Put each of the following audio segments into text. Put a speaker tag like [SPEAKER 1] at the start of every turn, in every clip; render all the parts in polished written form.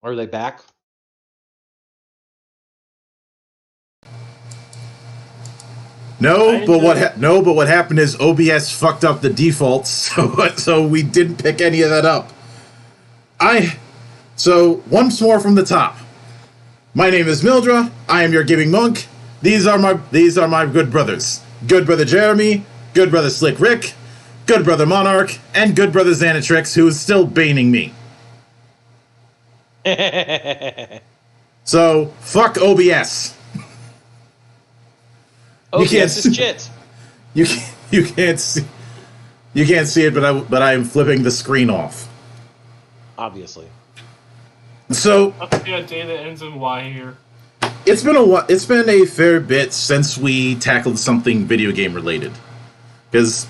[SPEAKER 1] Are they back?
[SPEAKER 2] No, but what happened is OBS fucked up the defaults, so we didn't pick any of that up. So once more from the top. My name is Mildra. I am your gaming monk. These are my good brothers. Good brother Jeremy, good brother Slick Rick, good brother Monarch, and good brother Xanatrix, who is still baning me. So fuck OBS.
[SPEAKER 1] OBS is shit.
[SPEAKER 2] You can't see it, but I am flipping the screen off.
[SPEAKER 1] Obviously.
[SPEAKER 2] So
[SPEAKER 3] yeah, data ends in Y here.
[SPEAKER 2] It's been a fair bit since we tackled something video game related. Because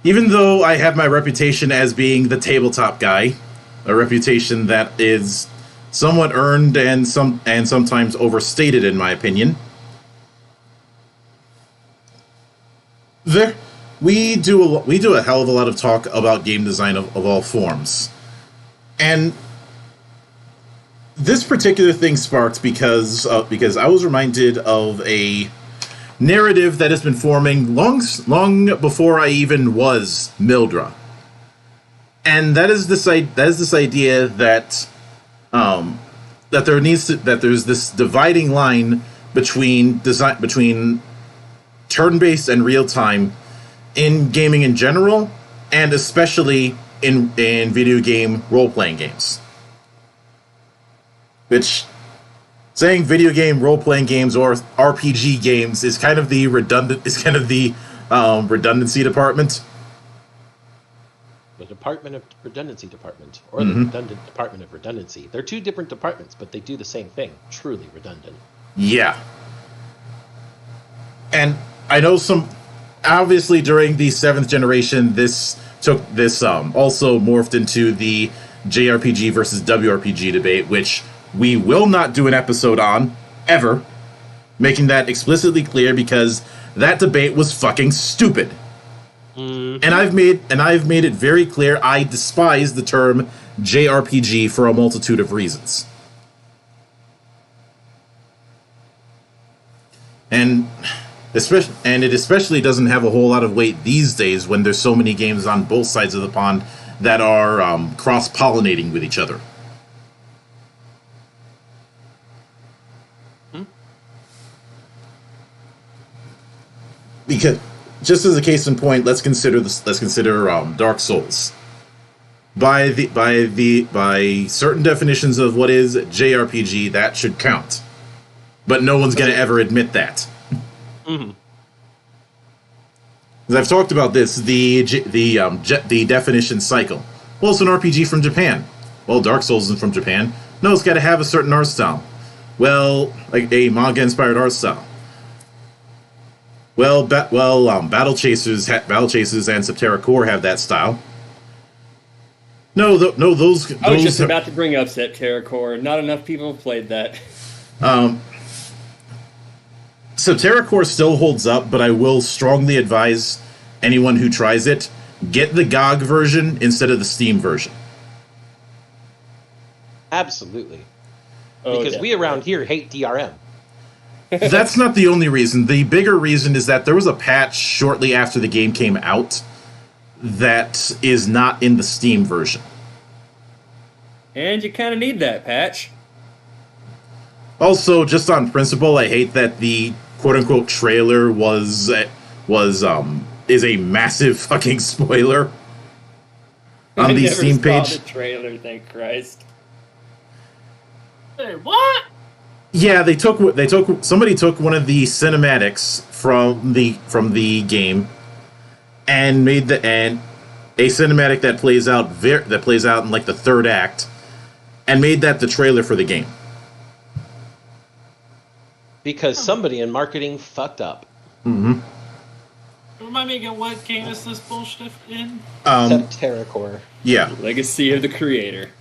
[SPEAKER 2] even though I have my reputation as being the tabletop guy, a reputation that is somewhat earned and sometimes overstated in my opinion, we do a hell of a lot of talk about game design of all forms. And this particular thing sparked because I was reminded of a narrative that has been forming long before I even was Mildra, and that is this idea that there's this dividing line between turn-based and real-time in gaming in general, and especially in video game role-playing games. Which, saying video game role-playing games or RPG games is kind of the redundancy department.
[SPEAKER 1] The Department of Redundancy Department, or the Redundant Department of Redundancy. They're two different departments, but they do the same thing. Truly redundant.
[SPEAKER 2] Yeah. And I know obviously during the 7th generation, this also morphed into the JRPG versus WRPG debate, which we will not do an episode on, ever, making that explicitly clear because that debate was fucking stupid. And I've made it very clear I despise the term JRPG for a multitude of reasons. And it especially doesn't have a whole lot of weight these days when there's so many games on both sides of the pond that are cross-pollinating with each other. Because, just as a case in point, let's consider Dark Souls. By certain definitions of what is JRPG, that should count, but no one's going to ever admit that. Mm-hmm. As I've talked about this, the definition cycle. Well, it's an RPG from Japan. Well, Dark Souls isn't from Japan. No, it's got to have a certain art style. Well, like a manga-inspired art style. Well, Battle Chasers and Septerra Core have that style. No, those.
[SPEAKER 4] I was just about to bring up Septerra Core. Not enough people have played that.
[SPEAKER 2] Septerra Core still holds up, but I will strongly advise anyone who tries it, get the GOG version instead of the Steam version.
[SPEAKER 1] Absolutely. Because we around here hate DRM.
[SPEAKER 2] That's not the only reason. The bigger reason is that there was a patch shortly after the game came out that is not in the Steam version.
[SPEAKER 4] And you kind of need that patch.
[SPEAKER 2] Also, just on principle, I hate that the quote-unquote trailer is a massive fucking spoiler on the Steam page.
[SPEAKER 4] The trailer, thank Christ.
[SPEAKER 3] Hey, what?
[SPEAKER 2] Yeah, somebody took one of the cinematics from the game and made a cinematic that plays out in like the third act and made that the trailer for the game.
[SPEAKER 1] Because somebody in marketing fucked up.
[SPEAKER 2] Mm-hmm.
[SPEAKER 3] Remind me again, what game is this bullshit in?
[SPEAKER 1] Septerra Core.
[SPEAKER 2] Yeah.
[SPEAKER 4] Legacy of the Creator.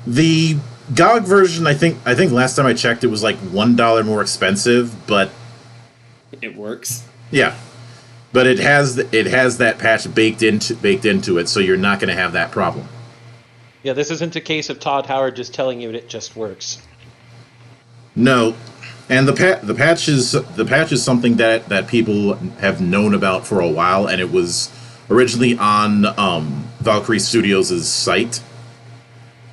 [SPEAKER 2] The GOG version, I think last time I checked, it was like $1 more expensive, but
[SPEAKER 4] it works.
[SPEAKER 2] Yeah, but it has that patch baked into it, so you're not going to have that problem.
[SPEAKER 1] Yeah, this isn't a case of Todd Howard just telling you it just works.
[SPEAKER 2] No, and the patch is something that people have known about for a while, and it was originally on Valkyrie Studios' site.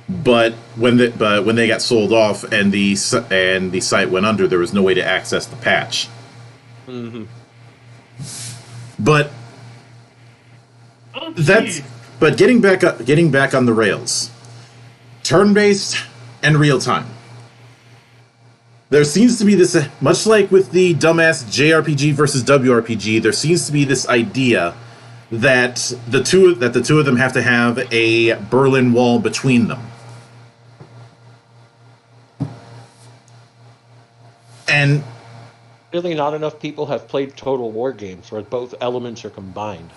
[SPEAKER 2] But when they got sold off and the site went under, there was no way to access the patch.
[SPEAKER 1] Mm-hmm.
[SPEAKER 2] But getting back on the rails, turn-based and real-time. There seems to be this, much like with the dumbass JRPG versus WRPG, there seems to be this idea that the two of them have to have a Berlin Wall between them. And
[SPEAKER 1] really, not enough people have played Total War games where both elements are combined.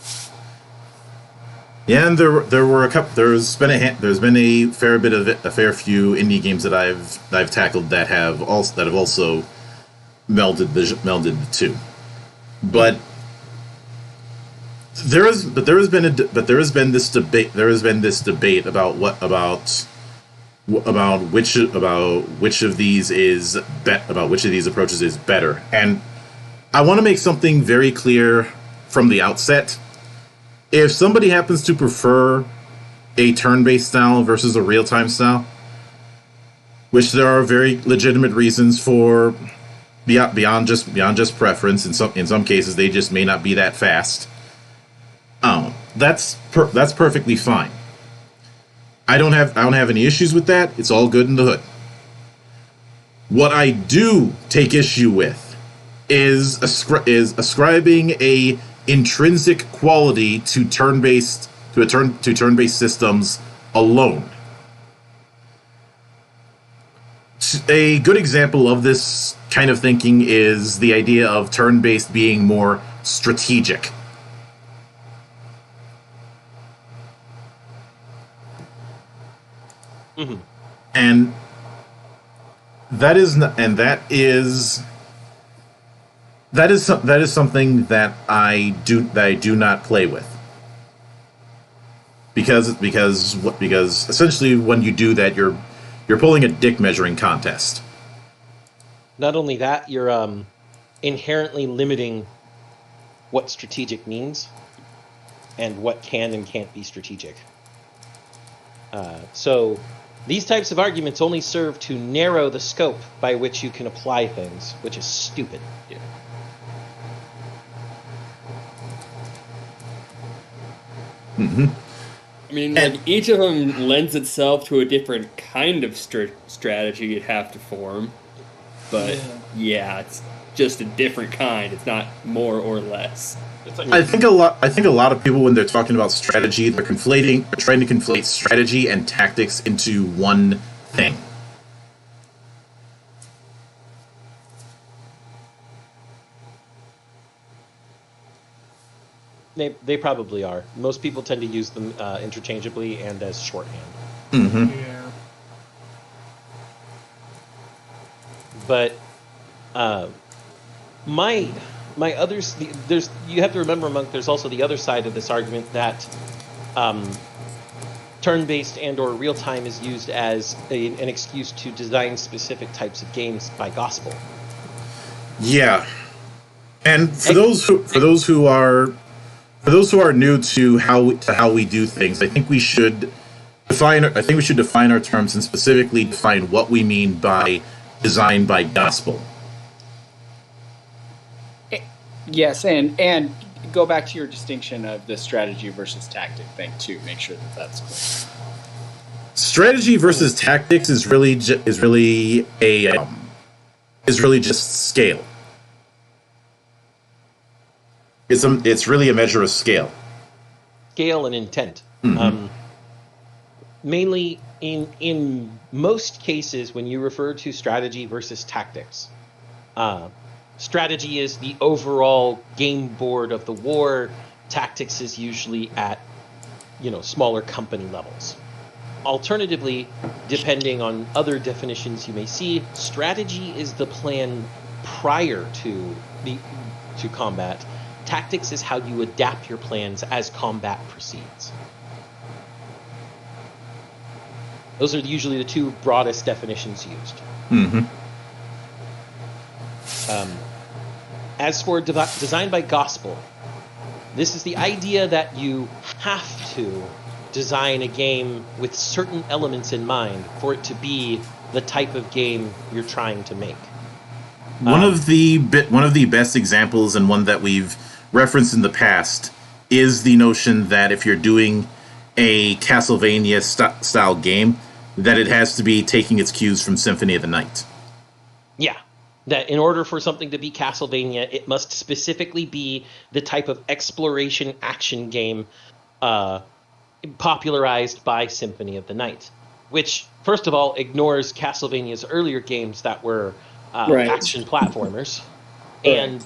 [SPEAKER 2] Yeah, and there were a couple. There's been a fair few indie games that I've tackled that have also melded the two. But there has been this debate about which of these approaches is better. And I want to make something very clear from the outset. If somebody happens to prefer a turn-based style versus a real-time style, which there are very legitimate reasons for beyond just preference, in some cases they just may not be that fast. That's perfectly fine. I don't have any issues with that. It's all good in the hood. What I do take issue with is ascribing a intrinsic quality to turn-based systems alone. A good example of this kind of thinking is the idea of turn-based being more strategic.
[SPEAKER 1] Mm-hmm.
[SPEAKER 2] And that is something that I do not play with. Because essentially when you do that, you're pulling a dick measuring contest.
[SPEAKER 1] Not only that, you're inherently limiting what strategic means and what can and can't be strategic. So these types of arguments only serve to narrow the scope by which you can apply things, which is stupid.
[SPEAKER 4] Yeah.
[SPEAKER 2] Mm-hmm.
[SPEAKER 4] I mean, like, each of them lends itself to a different kind of strategy you'd have to form. But yeah, it's just a different kind. It's not more or less.
[SPEAKER 3] It's like
[SPEAKER 2] I think a lot of people, when they're talking about strategy, they're trying to conflate strategy and tactics into one thing.
[SPEAKER 1] They probably are. Most people tend to use them interchangeably and as shorthand.
[SPEAKER 2] Mm-hmm.
[SPEAKER 3] yeah.
[SPEAKER 1] But my others, you have to remember, Monk, there's also the other side of this argument that turn-based and or real-time is used as an excuse to design specific types of games by gospel.
[SPEAKER 2] Yeah, and for those who are new to how we do things, I think we should define our terms and specifically define what we mean by design by gospel.
[SPEAKER 5] Yes, and go back to your distinction of the strategy versus tactic thing too. Make sure that that's clear.
[SPEAKER 2] Strategy versus tactics is really just scale. It's really a measure of scale.
[SPEAKER 1] Scale and intent.
[SPEAKER 2] Mm-hmm.
[SPEAKER 1] Mainly in most cases, when you refer to strategy versus tactics, strategy is the overall game board of the war. Tactics is usually at, smaller company levels. Alternatively, depending on other definitions you may see, strategy is the plan prior to combat. Tactics is how you adapt your plans as combat proceeds. Those are usually the two broadest definitions used.
[SPEAKER 2] Mm-hmm.
[SPEAKER 1] As for design by gospel, this is the idea that you have to design a game with certain elements in mind for it to be the type of game you're trying to make.
[SPEAKER 2] One of the best examples, and one that we've referenced in the past, is the notion that if you're doing a Castlevania style game, that it has to be taking its cues from Symphony of the Night.
[SPEAKER 1] Yeah. That in order for something to be Castlevania, it must specifically be the type of exploration action game popularized by Symphony of the Night, which, first of all, ignores Castlevania's earlier games that were action platformers, and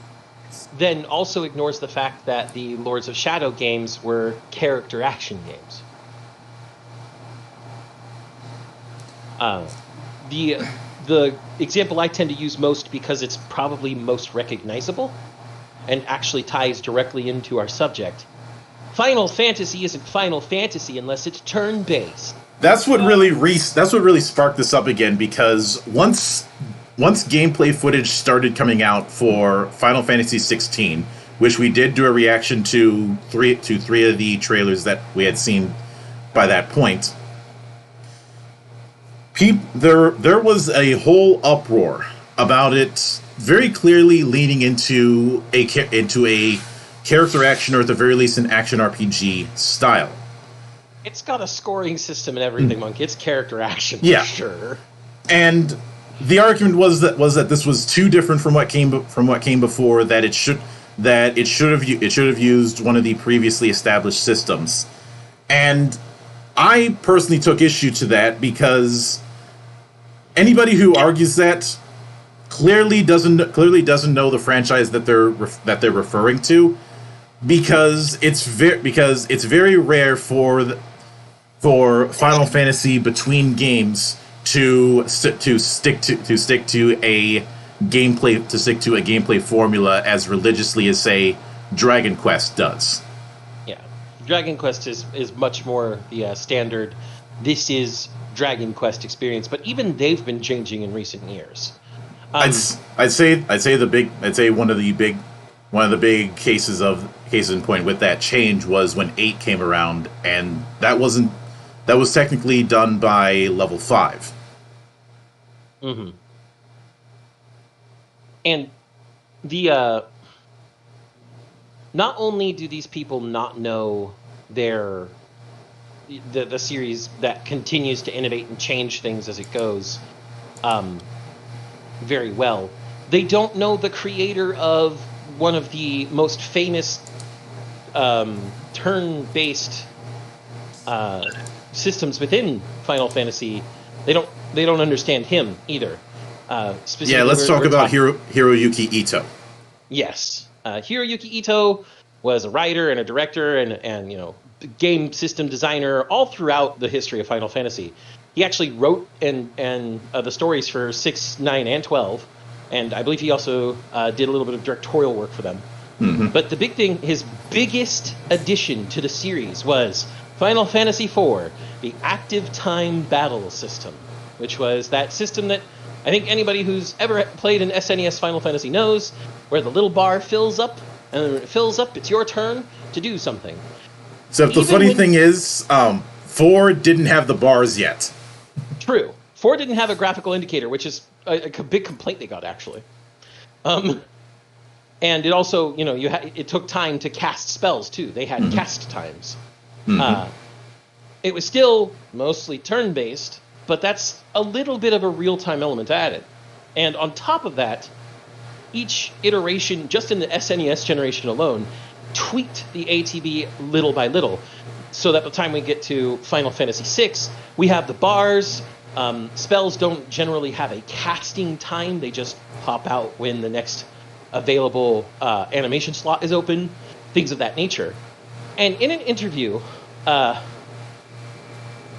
[SPEAKER 1] then also ignores the fact that the Lords of Shadow games were character action games. The example I tend to use most, because it's probably most recognizable and actually ties directly into our subject. Final Fantasy isn't Final Fantasy unless it's turn-based.
[SPEAKER 2] That's what really sparked this up again, because once gameplay footage started coming out for Final Fantasy 16, which we did do a reaction to three of the trailers that we had seen by that point, there was a whole uproar about it, very clearly leaning into a character action, or at the very least an action RPG style.
[SPEAKER 1] It's got a scoring system and everything, Monkey. It's character action,
[SPEAKER 2] yeah,
[SPEAKER 1] for sure.
[SPEAKER 2] And the argument was that this was too different from what came before. That it should have used one of the previously established systems, and I personally took issue to that, because anybody who argues that clearly doesn't know the franchise that they're referring to, because it's very rare for Final Fantasy between games to stick to a gameplay formula as religiously as, say, Dragon Quest does.
[SPEAKER 1] Yeah, Dragon Quest is much more the standard. This is Dragon Quest experience, but even they've been changing in recent years.
[SPEAKER 2] I'd say one of the big cases in point with that change was when 8 came around, and that was technically done by level 5.
[SPEAKER 1] Mm-hmm. And the not only do these people not know the series that continues to innovate and change things as it goes very well, they don't know the creator of one of the most famous turn-based systems within Final Fantasy. They don't understand him either.
[SPEAKER 2] Yeah, let's talk about Hiroyuki Ito.
[SPEAKER 1] Yes, Hiroyuki Ito was a writer and a director and game system designer all throughout the history of Final Fantasy. He actually wrote and the stories for 6, 9, and 12, and I believe he also did a little bit of directorial work for them.
[SPEAKER 2] Mm-hmm.
[SPEAKER 1] But the big thing, his biggest addition to the series was Final Fantasy IV, the active time battle system, which was that system that I think anybody who's ever played an SNES Final Fantasy knows, where the little bar fills up, and when it fills up, it's your turn to do something.
[SPEAKER 2] Except the funny thing is, 4 didn't have the bars yet.
[SPEAKER 1] True. 4 didn't have a graphical indicator, which is a big complaint they got, actually. And it also, it took time to cast spells, too. They had cast times.
[SPEAKER 2] Mm-hmm.
[SPEAKER 1] It was still mostly turn-based, but that's a little bit of a real-time element added. And on top of that, each iteration, just in the SNES generation alone, tweaked the ATB little by little, so that by the time we get to Final Fantasy VI, we have the bars. Spells don't generally have a casting time. They just pop out when the next available animation slot is open, things of that nature. And in an interview,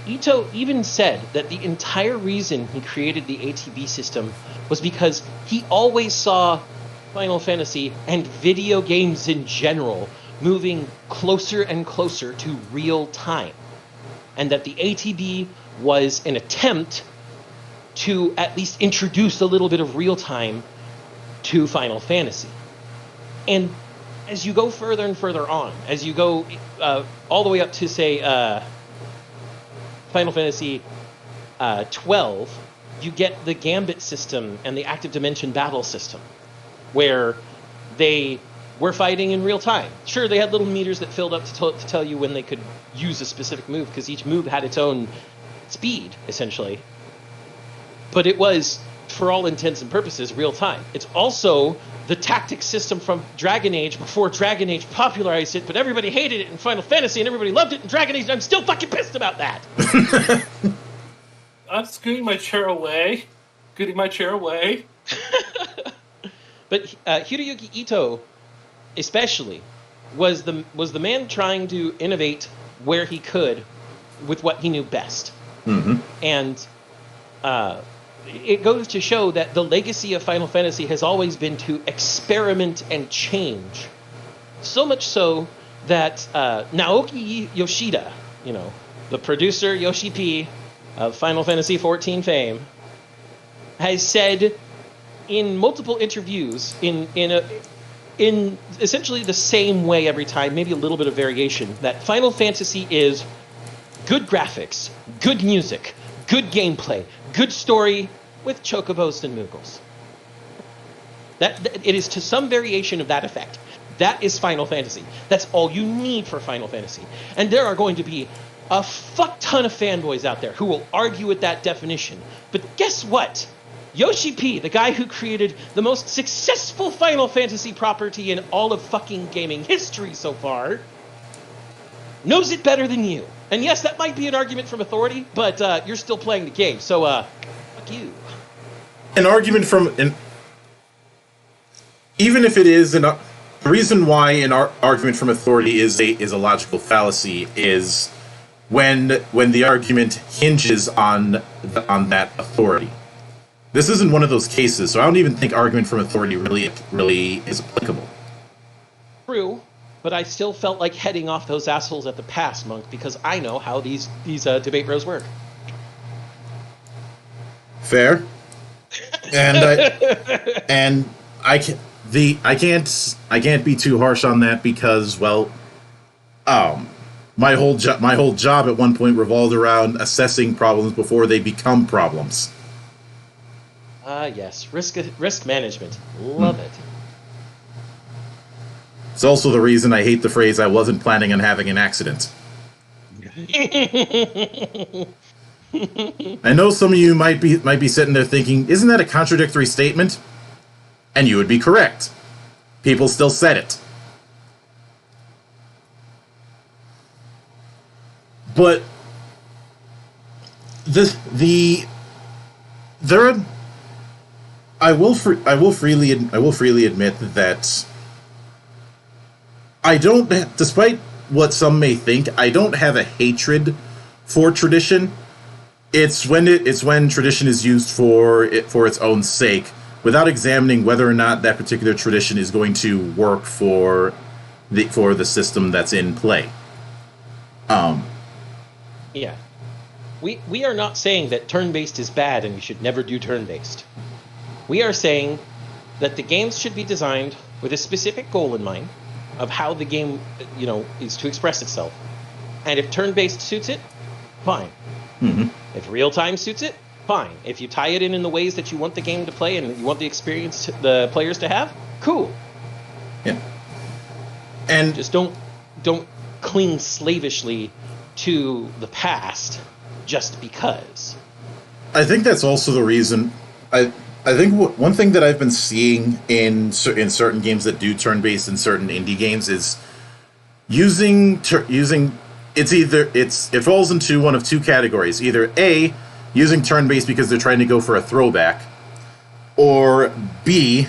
[SPEAKER 1] Ito even said that the entire reason he created the ATB system was because he always saw Final Fantasy and video games in general moving closer and closer to real time. and that the ATB was an attempt to at least introduce a little bit of real time to Final Fantasy. And as you go further and further on, as you go all the way up to, say, Final Fantasy 12, you get the Gambit system and the Active Dimension battle system, where they were fighting in real time. Sure, they had little meters that filled up to tell you when they could use a specific move, because each move had its own speed, essentially. But it was, for all intents and purposes, real time. It's also the tactics system from Dragon Age before Dragon Age popularized it, but everybody hated it in Final Fantasy and everybody loved it in Dragon Age, and I'm still fucking pissed about that.
[SPEAKER 3] I'm scooting my chair away. Scooting my chair away.
[SPEAKER 1] But Hiroyuki Ito, especially, was the man trying to innovate where he could with what he knew best.
[SPEAKER 2] Mm-hmm.
[SPEAKER 1] And it goes to show that the legacy of Final Fantasy has always been to experiment and change. So much so that Naoki Yoshida, the producer Yoshi P of Final Fantasy XIV fame, has said in multiple interviews in essentially the same way every time, maybe a little bit of variation, that Final Fantasy is good graphics, good music, good gameplay, good story with chocobos and moogles. That it is to some variation of that effect. That is Final Fantasy. That's all you need for Final Fantasy. And there are going to be a fuck ton of fanboys out there who will argue with that definition. But guess what? Yoshi P, the guy who created the most successful Final Fantasy property in all of fucking gaming history so far, knows it better than you. And yes, that might be an argument from authority, but you're still playing the game, so fuck you.
[SPEAKER 2] An argument from even if it is the reason why an argument from authority is a logical fallacy is when the argument hinges on that authority. This isn't one of those cases, so I don't even think argument from authority really is applicable.
[SPEAKER 1] True, but I still felt like heading off those assholes at the pass, Monk, because I know how these debate bros work.
[SPEAKER 2] Fair. And I can't be too harsh on that because, well, my whole job at one point revolved around assessing problems before they become problems.
[SPEAKER 1] Yes, risk management. Love it.
[SPEAKER 2] It's also the reason I hate the phrase "I wasn't planning on having an accident." I know some of you might be sitting there thinking, "Isn't that a contradictory statement?" And you would be correct. People still said it. But I will freely admit that I don't, despite what some may think, I don't have a hatred for tradition. It's when tradition is used for its own sake, without examining whether or not that particular tradition is going to work for the system that's in play.
[SPEAKER 1] Yeah. We are not saying that turn-based is bad and you should never do turn-based. We are saying that the games should be designed with a specific goal in mind of how the game, is to express itself. And if turn-based suits it, fine.
[SPEAKER 2] Mm-hmm.
[SPEAKER 1] If real-time suits it, fine. If you tie it in the ways that you want the game to play and you want the experience the players to have, cool.
[SPEAKER 2] Yeah. And
[SPEAKER 1] just don't cling slavishly to the past just because.
[SPEAKER 2] I think that's also the reason. I think one thing that I've been seeing in certain games that do turn-based and certain indie games is using it falls into one of two categories. Either A, using turn-based because they're trying to go for a throwback, or B,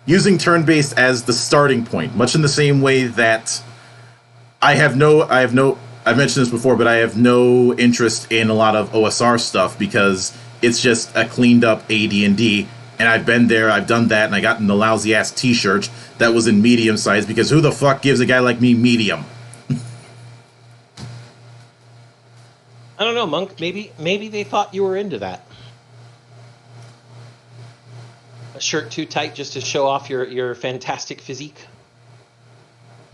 [SPEAKER 2] using turn-based as the starting point, much in the same way that I've mentioned this before, but I have no interest in a lot of OSR stuff because it's just a cleaned up AD&D, and I've been there, I've done that, and I got in the lousy ass t-shirt that was in medium size because who the fuck gives a guy like me medium?
[SPEAKER 1] I don't know, Monk. Maybe they thought you were into that. A shirt too tight just to show off your fantastic physique.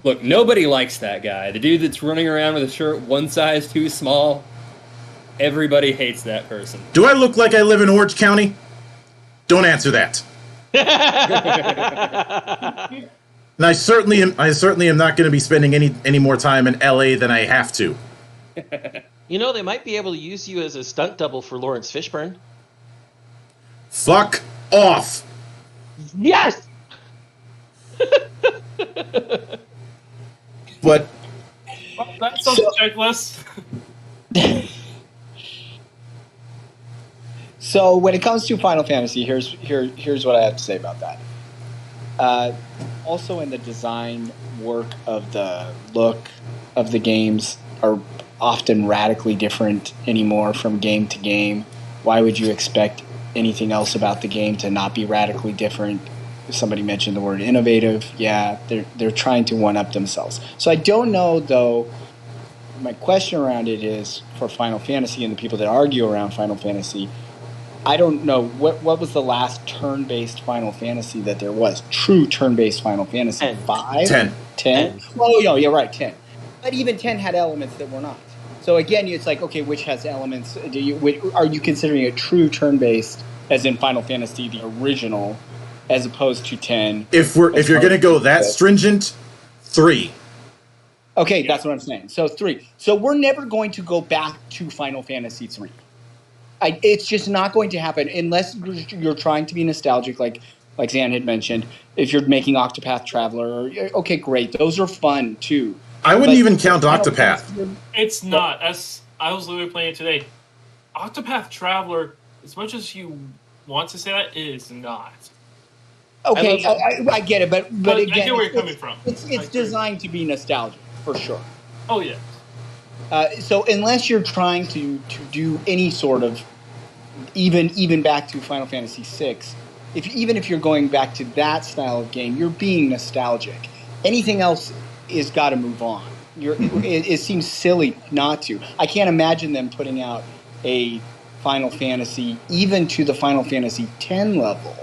[SPEAKER 4] Look, nobody likes that guy. The dude that's running around with a shirt one size too small. Everybody hates that person.
[SPEAKER 2] Do I look like I live in Orange County? Don't answer that. And I certainly am not going to be spending any more time in LA than I have to.
[SPEAKER 1] You know, they might be able to use you as a stunt double for Lawrence Fishburne.
[SPEAKER 2] Fuck off.
[SPEAKER 1] Yes.
[SPEAKER 2] But
[SPEAKER 3] Well, that's on the checklist.
[SPEAKER 5] So when it comes to Final Fantasy, here's what I have to say about that. Also, in the design work of the look of the games are often radically different anymore from game to game. Why would you expect anything else about the game to not be radically different? Somebody mentioned the word innovative. Yeah, they're trying to one-up themselves. So I don't know, though. My question around it is, for Final Fantasy and the people that argue around Final Fantasy, I don't know, what was the last turn-based Final Fantasy that there was? True turn-based Final Fantasy?
[SPEAKER 1] 10.
[SPEAKER 5] 5?
[SPEAKER 2] 10.
[SPEAKER 5] 10? Oh, yeah, right, 10. But even 10 had elements that were not. So again, it's like, okay, which has elements? Are you considering it true turn-based, as in Final Fantasy, the original, as opposed to 10?
[SPEAKER 2] If you're going to go that stringent, 3.
[SPEAKER 5] Okay, that's what I'm saying. So 3. So we're never going to go back to Final Fantasy 3. It's just not going to happen unless you're trying to be nostalgic, like Zan had mentioned. If you're making Octopath Traveler, okay, great. Those are fun, too.
[SPEAKER 2] I wouldn't even count Octopath.
[SPEAKER 3] It's not. As I was literally playing it today, Octopath Traveler, as much as you want to say that, it is not.
[SPEAKER 5] Okay, I get it, but again,
[SPEAKER 3] I get where you're coming from.
[SPEAKER 5] It's designed to be nostalgic, for sure.
[SPEAKER 3] Oh, yeah.
[SPEAKER 5] So unless you're trying to do any sort of, even back to Final Fantasy VI, even if you're going back to that style of game, you're being nostalgic. Anything else is got to move on. It seems silly not to. I can't imagine them putting out a Final Fantasy, even to the Final Fantasy X level,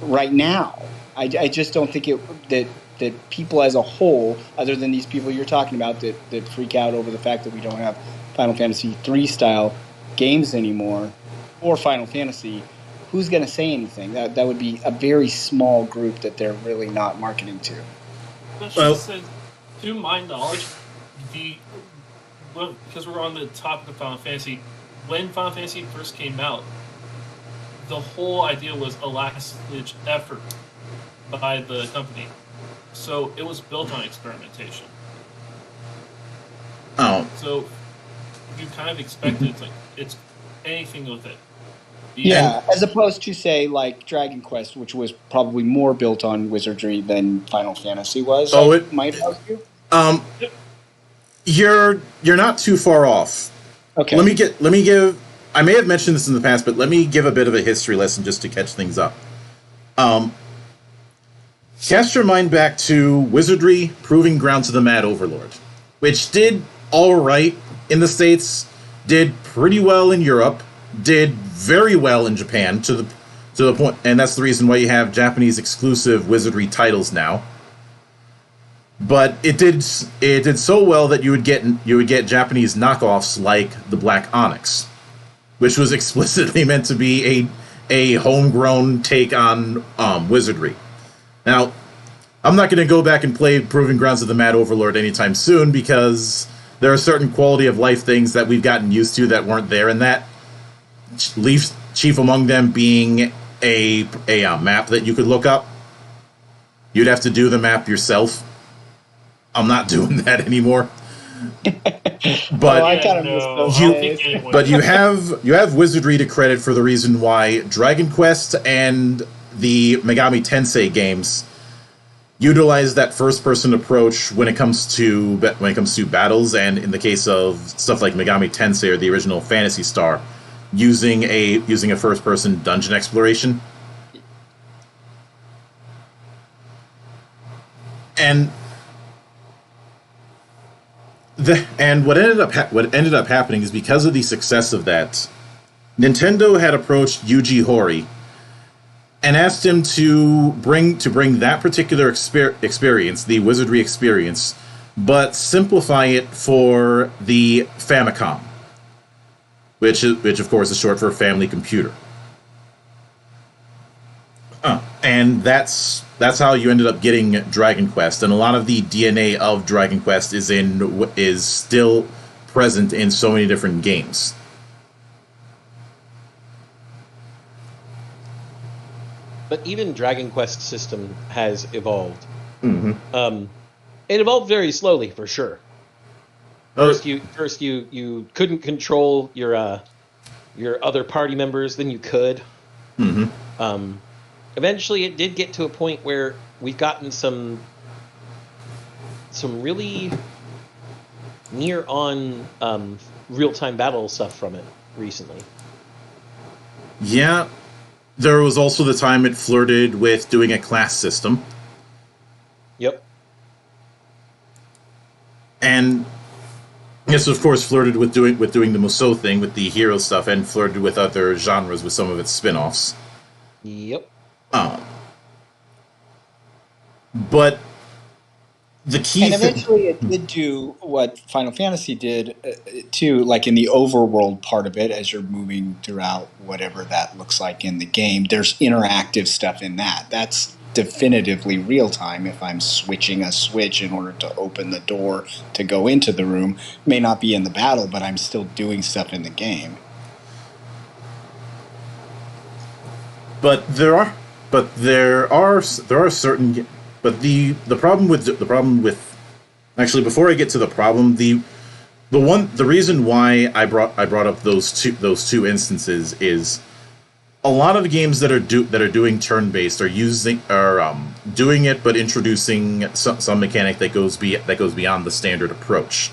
[SPEAKER 5] right now. I just don't think that people as a whole, other than these people you're talking about that freak out over the fact that we don't have Final Fantasy III style games anymore, or Final Fantasy, who's going to say anything? That would be a very small group that they're really not marketing to.
[SPEAKER 3] To my knowledge, because we're on the topic of Final Fantasy, when Final Fantasy first came out, the whole idea was a last-ditch effort by the company. So it was built on experimentation.
[SPEAKER 2] Oh.
[SPEAKER 3] So you kind of expected it's anything with it.
[SPEAKER 5] Yeah, as opposed to, say, like Dragon Quest, which was probably more built on wizardry than Final Fantasy was.
[SPEAKER 2] Oh,
[SPEAKER 5] it might argue.
[SPEAKER 2] You're not too far off.
[SPEAKER 5] Okay.
[SPEAKER 2] Let me give. I may have mentioned this in the past, but let me give a bit of a history lesson just to catch things up. Cast your mind back to Wizardry Proving Grounds of the Mad Overlord, which did all right in the States, did pretty well in Europe, did very well in Japan to the point, and that's the reason why you have Japanese exclusive Wizardry titles now. But it did so well that you would get Japanese knockoffs like the Black Onyx, which was explicitly meant to be a homegrown take on Wizardry. Now, I'm not going to go back and play Proving Grounds of the Mad Overlord anytime soon because there are certain quality of life things that we've gotten used to that weren't there in that. Chief among them being a map that you could look up. You'd have to do the map yourself. I'm not doing that anymore. But
[SPEAKER 5] I kind of miss those days.
[SPEAKER 2] But you have Wizardry to credit for the reason why Dragon Quest and the Megami Tensei games utilize that first-person approach when it comes to battles, and in the case of stuff like Megami Tensei or the original Phantasy Star, using a first-person dungeon exploration. And And what ended up happening is because of the success of that, Nintendo had approached Yuji Horii and asked him to bring that particular experience, the wizardry experience, but simplify it for the Famicom, which of course is short for Family Computer. And that's how you ended up getting Dragon Quest, and a lot of the DNA of Dragon Quest is still present in so many different games.
[SPEAKER 1] But even Dragon Quest system has evolved.
[SPEAKER 2] Mm-hmm.
[SPEAKER 1] It evolved very slowly, for sure. First, you couldn't control your other party members than you could.
[SPEAKER 2] Mm-hmm.
[SPEAKER 1] Eventually, it did get to a point where we've gotten some really near on real-time battle stuff from it recently.
[SPEAKER 2] Yeah, there was also the time it flirted with doing a class system.
[SPEAKER 1] Yep.
[SPEAKER 2] And yes, of course, flirted with doing the Musou thing with the hero stuff, and flirted with other genres with some of its spin-offs.
[SPEAKER 1] Yep.
[SPEAKER 2] But the key
[SPEAKER 5] and eventually it did do what Final Fantasy did too, like in the overworld part of it, as you're moving throughout whatever that looks like in the game. There's interactive stuff in that. That's definitively real time. If I'm switching a switch in order to open the door to go into the room, may not be in the battle, but I'm still doing stuff in the game.
[SPEAKER 2] But there are certain. But the problem with actually, before I get to the problem, the reason why I brought up those two instances is a lot of the games that are doing turn-based are doing it, but introducing some mechanic that goes beyond the standard approach.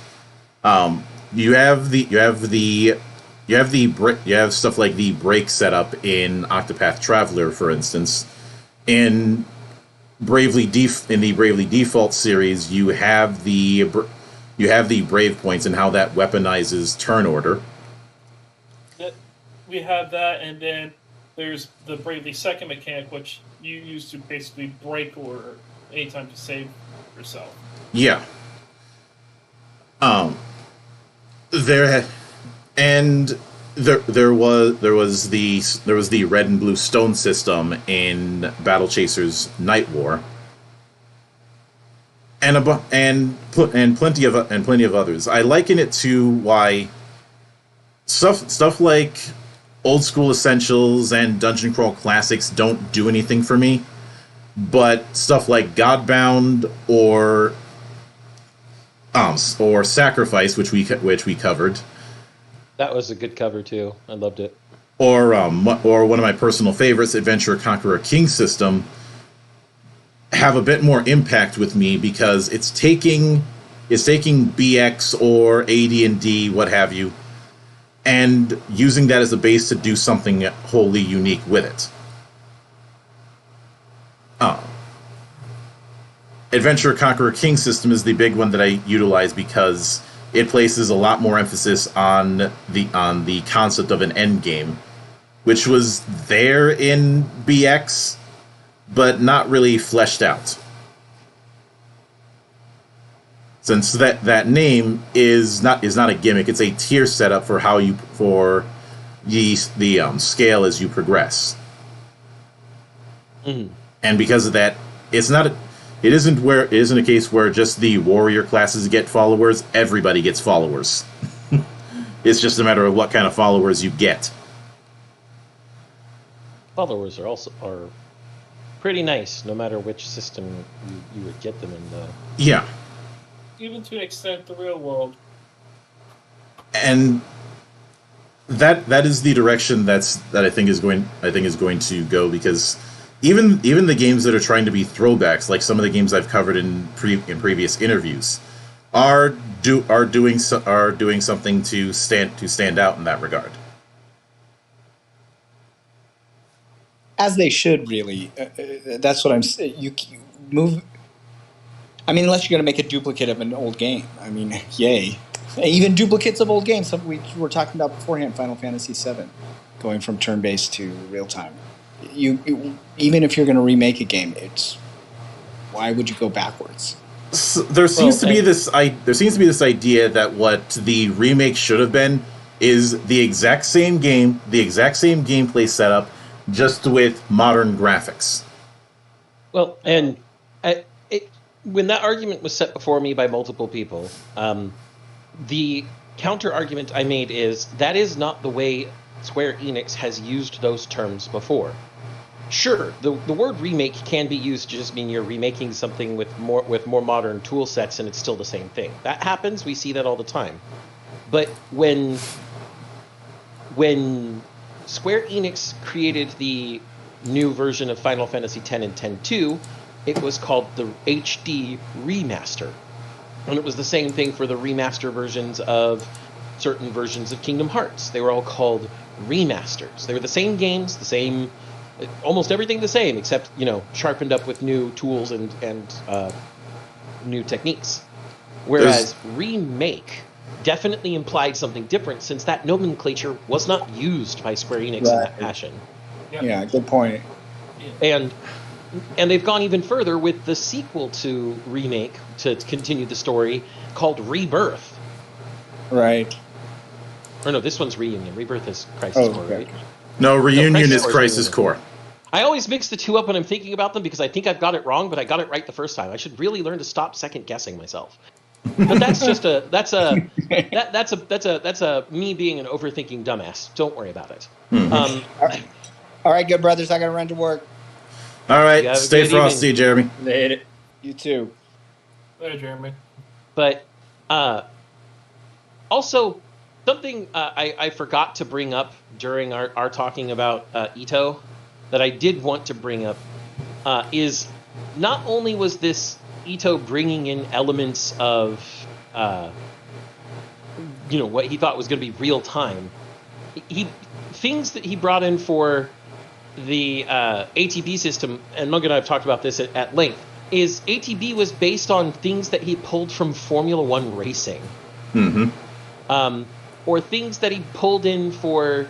[SPEAKER 2] You have stuff like the break setup in Octopath Traveler, for instance. In the Bravely Default series, you have the Brave Points and how that weaponizes turn order.
[SPEAKER 3] We have that, and then there's the Bravely Second mechanic, which you use to basically break order anytime to save yourself.
[SPEAKER 2] Yeah. There was the red and blue stone system in Battle Chasers Night War, and plenty of others. I liken it to why stuff like Old School Essentials and Dungeon Crawl Classics don't do anything for me, but stuff like Godbound or Sacrifice, which we covered.
[SPEAKER 1] That was a good cover too. I loved it.
[SPEAKER 2] Or one of my personal favorites, Adventurer Conqueror King system, have a bit more impact with me because it's taking BX or AD&D, what have you, and using that as a base to do something wholly unique with it. Adventurer Conqueror King system is the big one that I utilize because it places a lot more emphasis on the concept of an end game, which was there in BX, but not really fleshed out. Since that name is not a gimmick, it's a tier setup for the scale as you progress.
[SPEAKER 1] Mm.
[SPEAKER 2] And because of that, it isn't a case where just the warrior classes get followers. Everybody gets followers. It's just a matter of what kind of followers you get.
[SPEAKER 1] Followers are pretty nice, no matter which system you would get them in.
[SPEAKER 2] Yeah.
[SPEAKER 3] Even to an extent, the real world.
[SPEAKER 2] And that is the direction that I think is going to go, because even the games that are trying to be throwbacks, like some of the games I've covered in previous interviews, are doing something to stand out in that regard.
[SPEAKER 5] As they should, really. That's what I'm saying. You move. I mean, unless you're going to make a duplicate of an old game. I mean, yay. Even duplicates of old games. Something we were talking about beforehand, Final Fantasy VII, going from turn-based to real-time. Even if you're going to remake a game, why would you go backwards?
[SPEAKER 2] So there seems to be this idea that what the remake should have been is the exact same game, the exact same gameplay setup, just with modern graphics.
[SPEAKER 1] Well, and when that argument was set before me by multiple people, the counter argument I made is that is not the way Square Enix has used those terms before. Sure, the word remake can be used to just mean you're remaking something with more modern tool sets, and it's still the same thing. That happens. We see that all the time. But when Square Enix created the new version of Final Fantasy X and X-2, it was called the HD Remaster. And it was the same thing for the remaster versions of certain versions of Kingdom Hearts. They were all called remasters. They were the same games, almost everything the same, except, sharpened up with new tools and new techniques. Whereas remake definitely implied something different, since that nomenclature was not used by Square Enix in that fashion.
[SPEAKER 5] Yeah, good point.
[SPEAKER 1] And they've gone even further with the sequel to remake, to continue the story, called Rebirth.
[SPEAKER 5] Right.
[SPEAKER 1] Or no, this one's Reunion. Rebirth is Crisis Core, right?
[SPEAKER 2] No, Reunion is Crisis Core.
[SPEAKER 1] I always mix the two up when I'm thinking about them because I think I've got it wrong, but I got it right the first time. I should really learn to stop second guessing myself. But that's me being an overthinking dumbass. Don't worry about it.
[SPEAKER 5] All right, good brothers. I got to run to work.
[SPEAKER 2] All right, stay frosty, Jeremy.
[SPEAKER 4] Later.
[SPEAKER 5] You too.
[SPEAKER 3] Later, Jeremy.
[SPEAKER 1] But also, something I forgot to bring up during our talking about Ito that I did want to bring up is not only was this Ito bringing in elements of what he thought was going to be real time, things that he brought in for the ATB system, and Mug and I have talked about this at length, is ATB was based on things that he pulled from Formula One racing.
[SPEAKER 2] Mm-hmm.
[SPEAKER 1] Or things that he pulled in for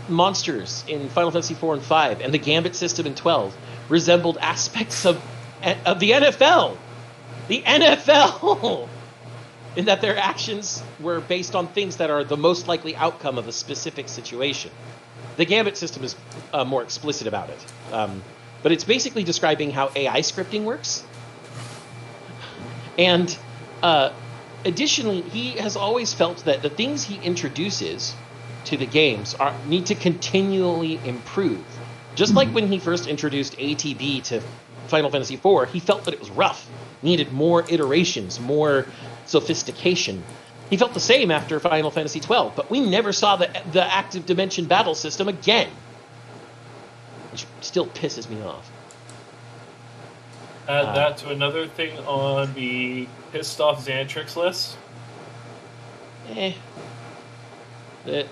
[SPEAKER 1] monsters in Final Fantasy 4 and 5, and the Gambit system in 12 resembled aspects of the NFL. The NFL! In that their actions were based on things that are the most likely outcome of a specific situation. The Gambit system is more explicit about it. But it's basically describing how AI scripting works. And additionally, he has always felt that the things he introduces to the games need to continually improve. Just like when he first introduced ATB to Final Fantasy IV, he felt that it was rough, needed more iterations, more sophistication. He felt the same after Final Fantasy XII, but we never saw the active dimension battle system again, which still pisses me off.
[SPEAKER 3] Add that to another thing on the pissed off Xanatrix list.
[SPEAKER 1] The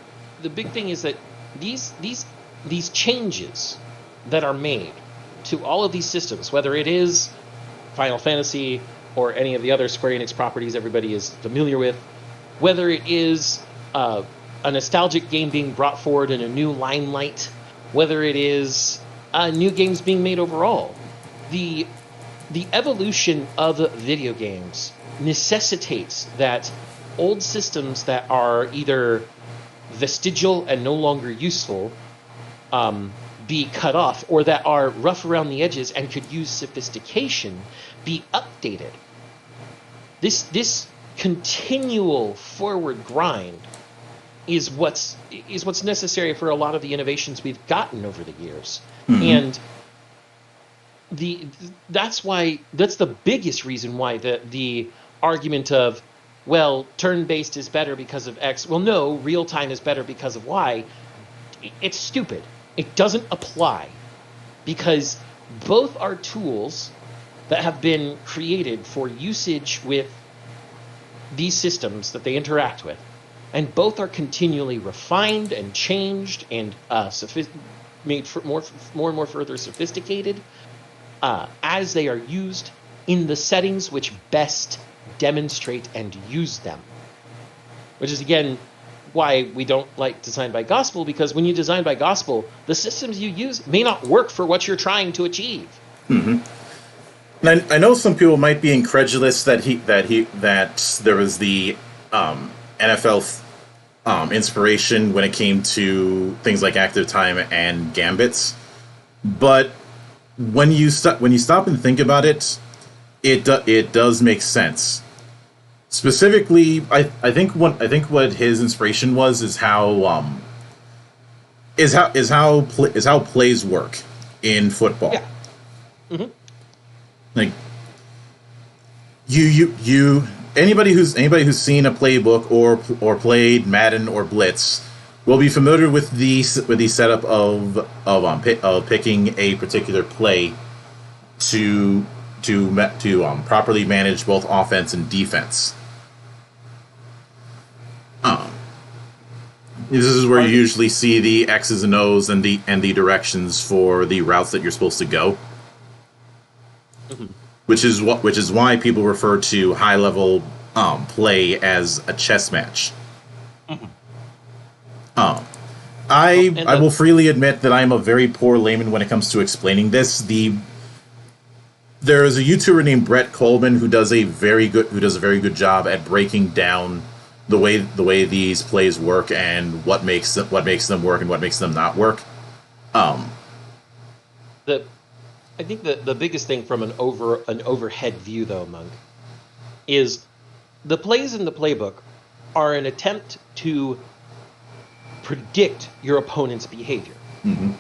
[SPEAKER 1] big thing is that these changes that are made to all of these systems, whether it is Final Fantasy or any of the other Square Enix properties everybody is familiar with, whether it is a nostalgic game being brought forward in a new limelight, whether it is new games being made overall, the evolution of video games necessitates that old systems that are either vestigial and no longer useful be cut off, or that are rough around the edges and could use sophistication be updated. This continual forward grind is what's necessary for a lot of the innovations we've gotten over the years. Mm-hmm. And that's the biggest reason why the argument of, well, turn-based is better because of X. Well, no, real-time is better because of Y. It's stupid. It doesn't apply, because both are tools that have been created for usage with these systems that they interact with, and both are continually refined and changed and made more and more further sophisticated. as they are used in the settings which best demonstrate and use them. Which is, again, why we don't like design by gospel, because when you design by gospel, the systems you use may not work for what you're trying to achieve.
[SPEAKER 2] Mm-hmm. And I know some people might be incredulous that there was the NFL inspiration when it came to things like active time and gambits, but when you stop and think about it, it does make sense. Specifically, I think what his inspiration was is how plays work in football.
[SPEAKER 1] Yeah. Mm-hmm.
[SPEAKER 2] Like anybody who's seen a playbook or played Madden or Blitz will be familiar with the setup of picking a particular play to properly manage both offense and defense. This is where you usually see the X's and O's and the directions for the routes that you're supposed to go. Mm-hmm. Which is why people refer to high level play as a chess match. Mm-hmm. I will freely admit that I am a very poor layman when it comes to explaining this. There is a YouTuber named Brett Coleman who does a very good job at breaking down the way these plays work and what makes them work and what makes them not work.
[SPEAKER 1] I think the biggest thing from an overhead view, though, Monk, is the plays in the playbook are an attempt to predict your opponent's behavior.
[SPEAKER 2] Mm-hmm.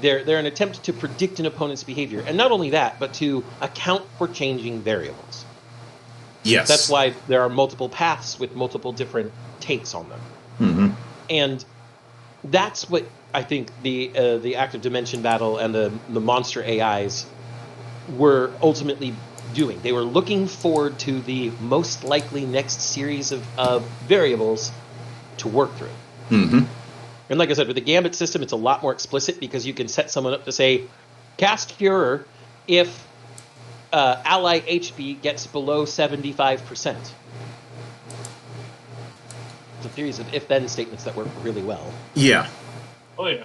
[SPEAKER 1] They're an attempt to predict an opponent's behavior, and not only that, but to account for changing variables.
[SPEAKER 2] Yes.
[SPEAKER 1] That's why there are multiple paths with multiple different takes on them.
[SPEAKER 2] Mm-hmm.
[SPEAKER 1] And that's what I think the active dimension battle and the monster AIs were ultimately doing. They were looking forward to the most likely next series of variables to work through.
[SPEAKER 2] Mm-hmm.
[SPEAKER 1] And like I said, with the Gambit system, it's a lot more explicit because you can set someone up to say, cast Furor if ally HP gets below 75%. It's a series of if-then statements that work really well.
[SPEAKER 2] Yeah.
[SPEAKER 3] Oh yeah.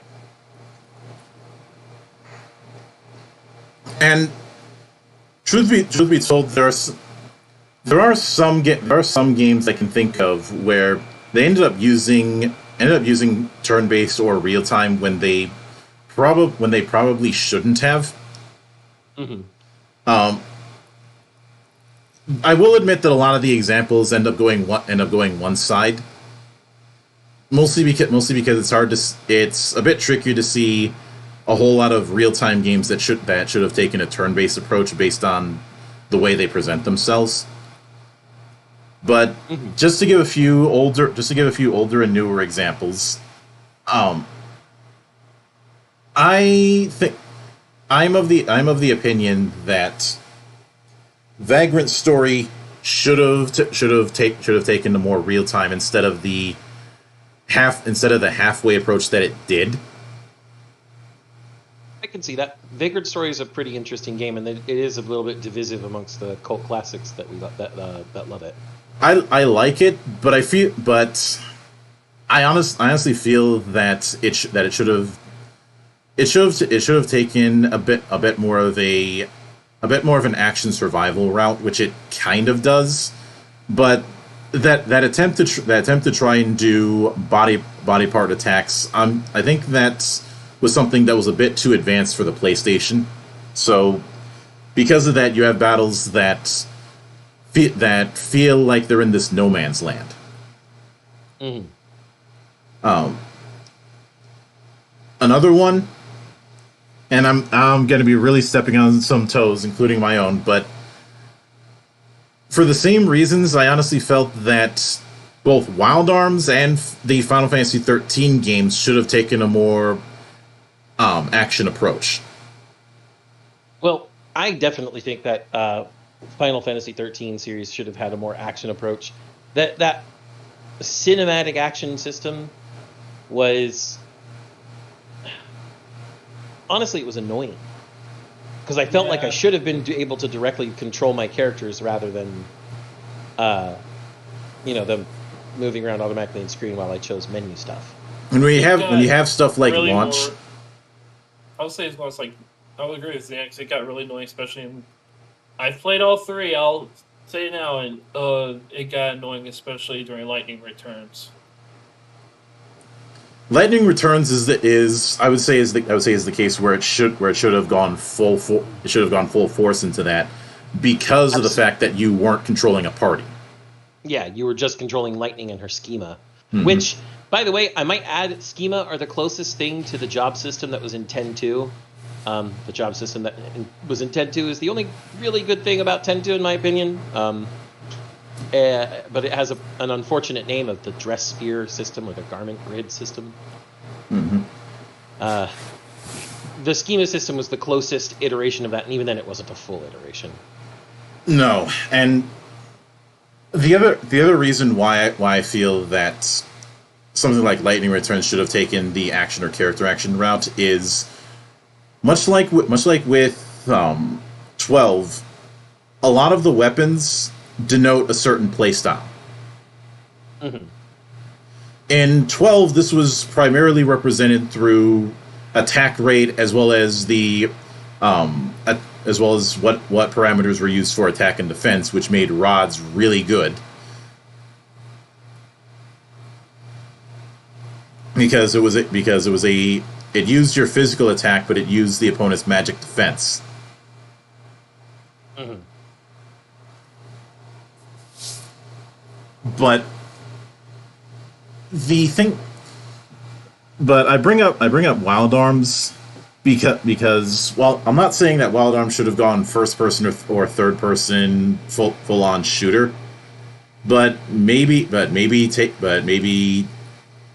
[SPEAKER 2] And truth be told, there are some games I can think of where they ended up using turn-based or real-time when they probably shouldn't have.
[SPEAKER 1] Mm-hmm.
[SPEAKER 2] I will admit that a lot of the examples end up going one side. Mostly because it's a bit trickier to see a whole lot of real-time games that should have taken a turn-based approach based on the way they present themselves. But just to give a few older and newer examples, I think I'm of the opinion that Vagrant Story should have taken a more real-time instead of the halfway approach that it did.
[SPEAKER 1] I can see that. Vagrant Story is a pretty interesting game, and it is a little bit divisive amongst the cult classics that love it.
[SPEAKER 2] I like it, but I honestly feel that it should have taken a bit more of an action survival route, which it kind of does, but that attempt to try and do body part attacks, I think that was something that was a bit too advanced for the PlayStation. So because of that, you have battles that feel like they're in this no man's land.
[SPEAKER 1] Mm.
[SPEAKER 2] Another one, and I'm going to be really stepping on some toes, including my own, but for the same reasons, I honestly felt that both Wild Arms and the Final Fantasy XIII games should have taken a more action approach.
[SPEAKER 1] Well, I definitely think that Final Fantasy XIII series should have had a more action approach. That cinematic action system was... honestly, it was annoying. because I felt like I should have been able to directly control my characters rather than, them moving around automatically on screen while I chose menu stuff.
[SPEAKER 2] When you have stuff like
[SPEAKER 3] really
[SPEAKER 2] launch,
[SPEAKER 3] I would say it's like I would agree with Zach. It got really annoying, especially in. I've played all three. I'll say now, and it got annoying, especially during Lightning Returns.
[SPEAKER 2] Lightning Returns is the case where it should have gone full force into that because of the fact that you weren't controlling a party.
[SPEAKER 1] Yeah, you were just controlling Lightning and her schema, which, by the way, I might add, schema are the closest thing to the job system that was in 10.2. The job system that was in 10.2 is the only really good thing about 10.2, in my opinion. But it has an unfortunate name of the dress sphere system or the garment grid system. The schema system was the closest iteration of that, and even then it wasn't a full iteration.
[SPEAKER 2] No, and the other reason why I feel that something like Lightning Returns should have taken the action or character action route is much like with 12, a lot of the weapons denote a certain playstyle. In 12, this was primarily represented through attack rate as well as what parameters were used for attack and defense, which made rods really good. Because it used your physical attack, but it used the opponent's magic defense. But I bring up Wild Arms because while I'm not saying that Wild Arms should have gone first person or third person full on shooter, but maybe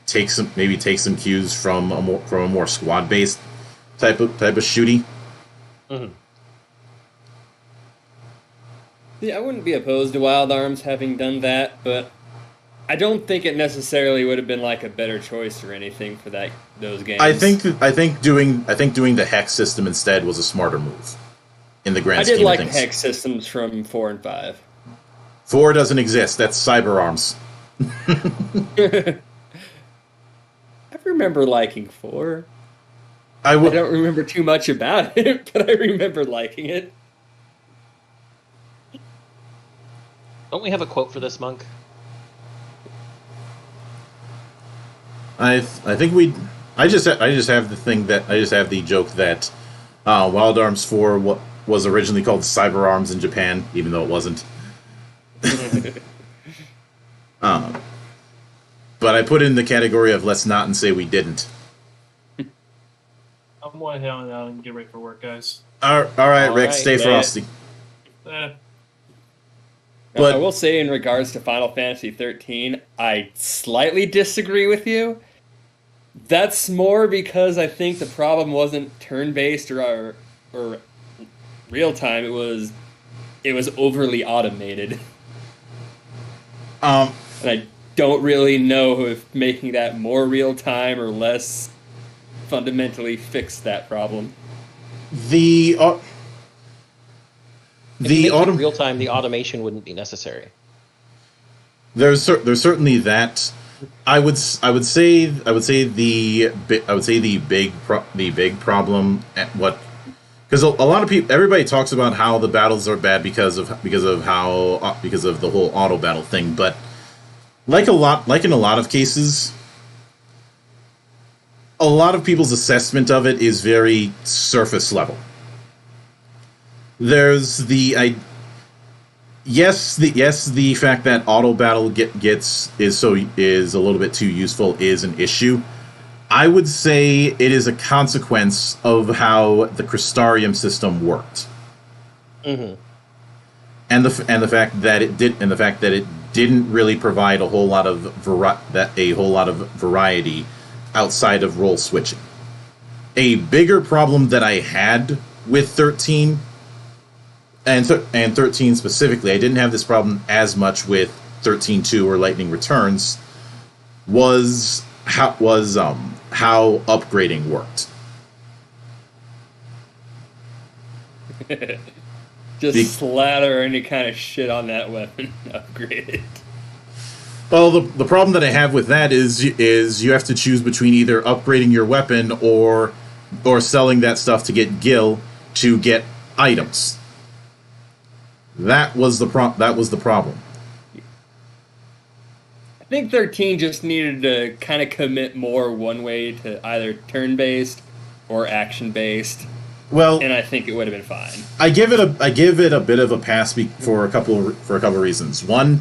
[SPEAKER 2] take some cues from a more squad based type of shooty.
[SPEAKER 4] Yeah, I wouldn't be opposed to Wild Arms having done that, but I don't think it necessarily would have been like a better choice or anything for those games. I
[SPEAKER 2] think doing the hex system instead was a smarter move in the grand scheme of things.
[SPEAKER 4] I did like the hex systems from 4 and 5.
[SPEAKER 2] 4 doesn't exist. That's Cyber Arms.
[SPEAKER 4] I remember liking 4. I don't remember too much about it, but I remember liking it.
[SPEAKER 1] Don't we have a quote for this, Monk?
[SPEAKER 2] I think we. I just have the joke that Wild Arms 4 was originally called Cyber Arms in Japan, even though it wasn't. But I put it in the category of let's not and say we didn't.
[SPEAKER 3] I'm going to head on out and get ready for work, guys.
[SPEAKER 2] All right, Rick, stay frosty.
[SPEAKER 4] But I will say, in regards to Final Fantasy 13, I slightly disagree with you. That's more because I think the problem wasn't turn-based or real-time. It was overly automated. And I don't really know if making that more real-time or less fundamentally fixed that problem.
[SPEAKER 1] Real time, the automation wouldn't be necessary.
[SPEAKER 2] There's certainly that. I would say the big problem at what, because a lot of people, everybody talks about how the battles are bad because of the whole auto battle thing, but like in a lot of cases, a lot of people's assessment of it is very surface level. There's the fact that auto battle is a little bit too useful is an issue. I would say it is a consequence of how the Crystarium system worked, and the fact that it didn't really provide a whole lot of variety outside of role switching. A bigger problem that I had with 13. And 13 specifically, I didn't have this problem as much with 13.2 or Lightning Returns. Was how upgrading worked.
[SPEAKER 4] Just slather any kind of shit on that weapon. Upgrade it.
[SPEAKER 2] Well, the problem that I have with that is you have to choose between either upgrading your weapon or selling that stuff to get gil to get items. That was the problem.
[SPEAKER 4] I think 13 just needed to kind of commit more one way to either turn-based or action-based.
[SPEAKER 2] Well,
[SPEAKER 4] and I think it would have been fine.
[SPEAKER 2] I give it a bit of a pass for a couple of reasons. One,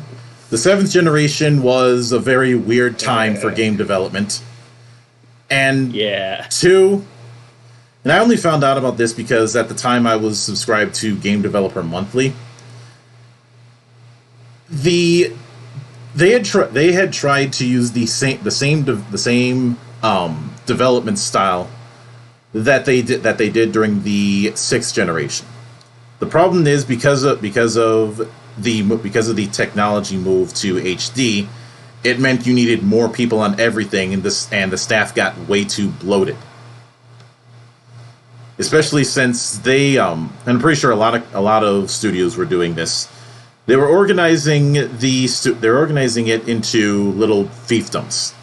[SPEAKER 2] the 7th generation was a very weird time for game development. And two, and I only found out about this because at the time I was subscribed to Game Developer Monthly. They had tried to use the same development style that they did during the 6th generation. The problem is because of the technology move to HD, it meant you needed more people on everything, and the staff got way too bloated. Especially since and I'm pretty sure a lot of studios were doing this. They were organizing it into little fiefdoms.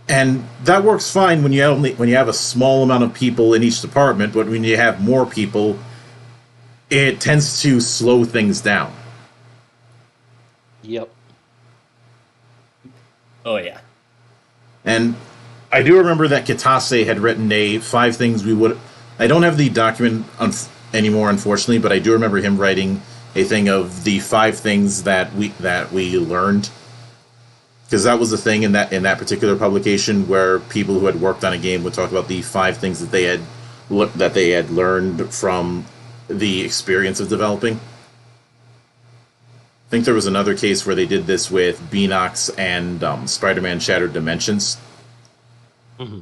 [SPEAKER 2] And that works fine when you have a small amount of people in each department, but when you have more people, it tends to slow things down.
[SPEAKER 1] Yep.
[SPEAKER 4] Oh yeah.
[SPEAKER 2] And I do remember that Kitase had written a 5 things we would. I don't have the document anymore, unfortunately, but I do remember him writing a thing of the 5 things that we learned. Because that was the thing in that particular publication where people who had worked on a game would talk about the 5 things that they had learned from the experience of developing. I think there was another case where they did this with Beanox and Spider-Man Shattered Dimensions.
[SPEAKER 1] Mm-hmm.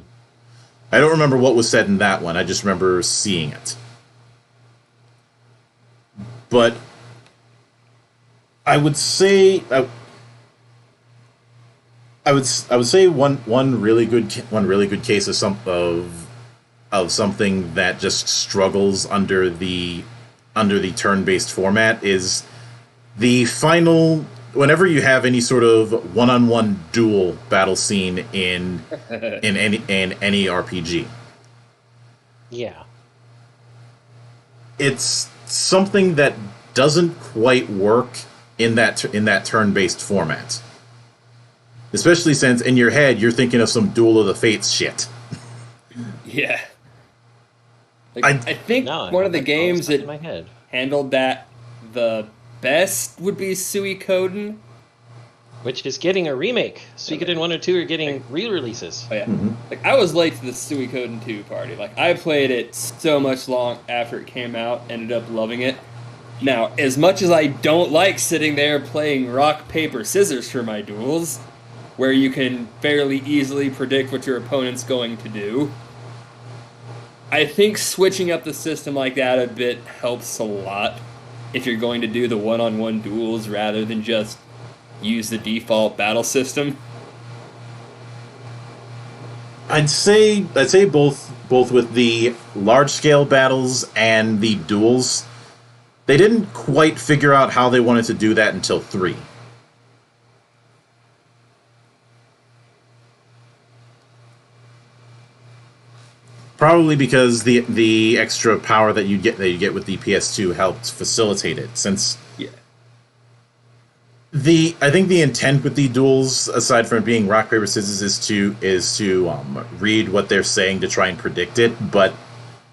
[SPEAKER 2] I don't remember what was said in that one. I just remember seeing it. But I would say I would say one really good case of something that just struggles under the turn-based format is the final. Whenever you have any sort of one-on-one duel battle scene in any RPG,
[SPEAKER 1] yeah,
[SPEAKER 2] it's something that doesn't quite work in that turn-based format. Especially since in your head you're thinking of some Duel of the Fates shit.
[SPEAKER 4] Yeah. I think one of the games that handled that the best would be Suikoden,
[SPEAKER 1] which is getting a remake. Suikoden 1 or 2 are getting re-releases.
[SPEAKER 4] Oh yeah. Mm-hmm. I was late to the Suikoden 2 party. I played it so much long after it came out, ended up loving it. Now, as much as I don't like sitting there playing rock, paper, scissors for my duels, where you can fairly easily predict what your opponent's going to do, I think switching up the system like that a bit helps a lot if you're going to do the one-on-one duels rather than just use the default battle system.
[SPEAKER 2] I'd say both with the large-scale battles and the duels, they didn't quite figure out how they wanted to do that until 3. Probably because the extra power that you get with the PS2 helped facilitate it. Since I think the intent with the duels, aside from it being rock paper scissors, is to read what they're saying to try and predict it. But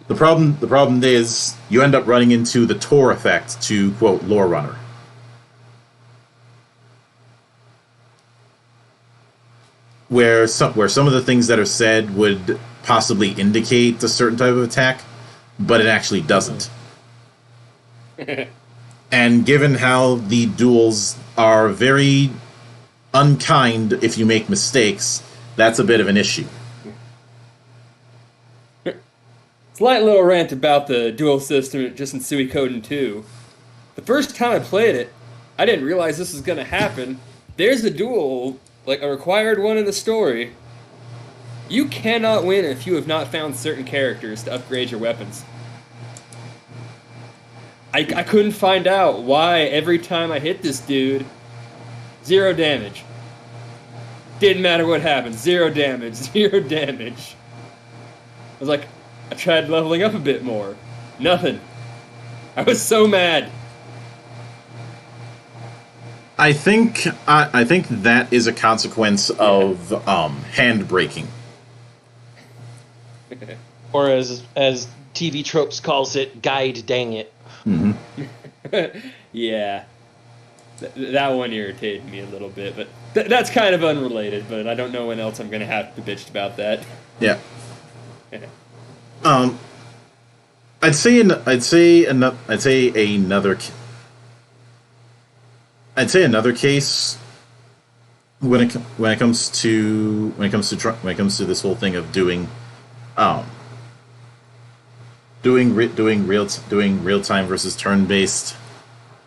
[SPEAKER 2] the problem is you end up running into the Tor effect, to quote Lore Runner, where some of the things that are said would possibly indicate a certain type of attack, but it actually doesn't. And given how the duels are very unkind if you make mistakes, that's a bit of an issue.
[SPEAKER 4] Slight little rant about the duel system just in Suikoden 2. The first time I played it, I didn't realize this was going to happen. There's a duel, a required one in the story. You cannot win if you have not found certain characters to upgrade your weapons. I couldn't find out why every time I hit this dude, 0 damage. Didn't matter what happened, 0 damage, 0 damage. I was like, I tried leveling up a bit more. Nothing. I was so mad.
[SPEAKER 2] I think that is a consequence of hand braking.
[SPEAKER 1] Or as TV Tropes calls it, guide dang it.
[SPEAKER 2] Mm-hmm.
[SPEAKER 4] Yeah. That one irritated me a little bit, but that's kind of unrelated, but I don't know when else I'm going to have to bitch about that.
[SPEAKER 2] Yeah. I'd say another case when it comes to this whole thing of doing real time versus turn based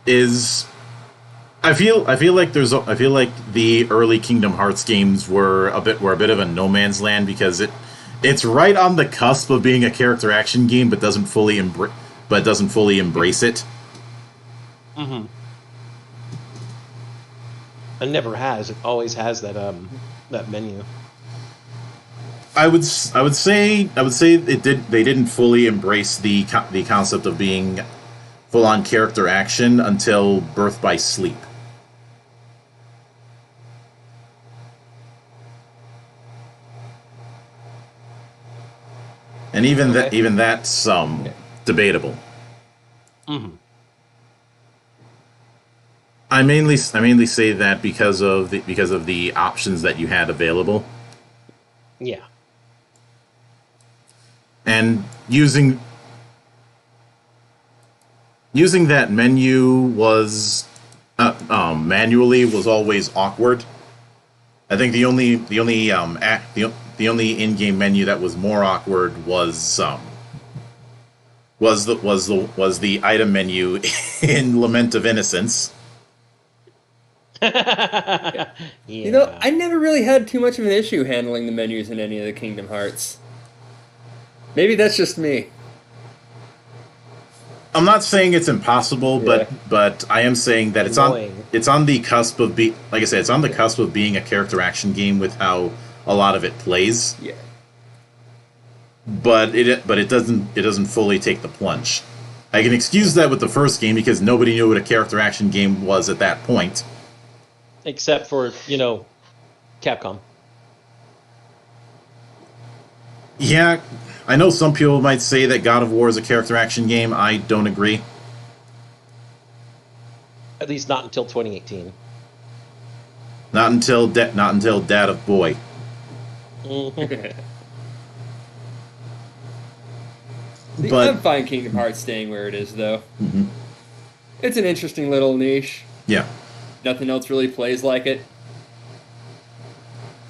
[SPEAKER 2] is I feel like the early Kingdom Hearts games were a bit of a no man's land because it's right on the cusp of being a character action game but doesn't fully embrace it.
[SPEAKER 1] Mm-hmm. It never has. It always has that menu.
[SPEAKER 2] I would say they didn't fully embrace the concept of being full on character action until Birth by Sleep. And even that's debatable.
[SPEAKER 1] Mm-hmm.
[SPEAKER 2] I mainly say that because of the options that you had available.
[SPEAKER 1] Yeah.
[SPEAKER 2] And using that menu was manually was always awkward. I think the only in-game menu that was more awkward was the item menu in Lament of Innocence.
[SPEAKER 1] Yeah.
[SPEAKER 4] You know, I never really had too much of an issue handling the menus in any of the Kingdom Hearts. Maybe that's just me.
[SPEAKER 2] I'm not saying it's impossible, but I am saying that it's on the cusp of being a character action game with how a lot of it plays.
[SPEAKER 4] Yeah.
[SPEAKER 2] But it doesn't fully take the plunge. I can excuse that with the first game because nobody knew what a character action game was at that point.
[SPEAKER 1] Except for, Capcom.
[SPEAKER 2] Yeah, I know some people might say that God of War is a character action game. I don't agree.
[SPEAKER 1] At least not until 2018.
[SPEAKER 2] Not until Dad of Boy.
[SPEAKER 1] Mm-hmm.
[SPEAKER 2] But
[SPEAKER 4] I'm fine Kingdom Hearts staying where it is, though.
[SPEAKER 2] Mm-hmm.
[SPEAKER 4] It's an interesting little niche.
[SPEAKER 2] Yeah.
[SPEAKER 4] Nothing else really plays like it.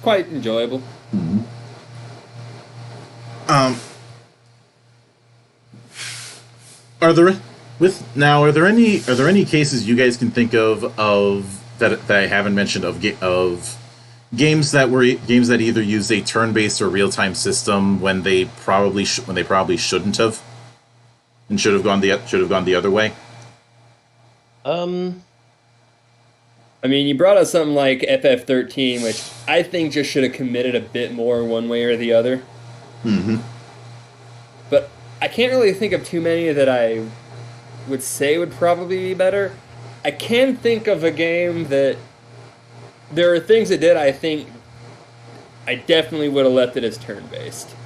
[SPEAKER 4] Quite enjoyable.
[SPEAKER 2] Mm-hmm. Are there any cases you guys can think of that I haven't mentioned of games that either used a turn-based or real-time system when they probably shouldn't have, and should have gone the other way?
[SPEAKER 4] I mean, you brought up something like FF13, which I think just should have committed a bit more one way or the other.
[SPEAKER 2] Mm-hmm.
[SPEAKER 4] But I can't really think of too many that I would say would probably be better. I can think of a game that there are things it did I think I definitely would have left it as turn-based.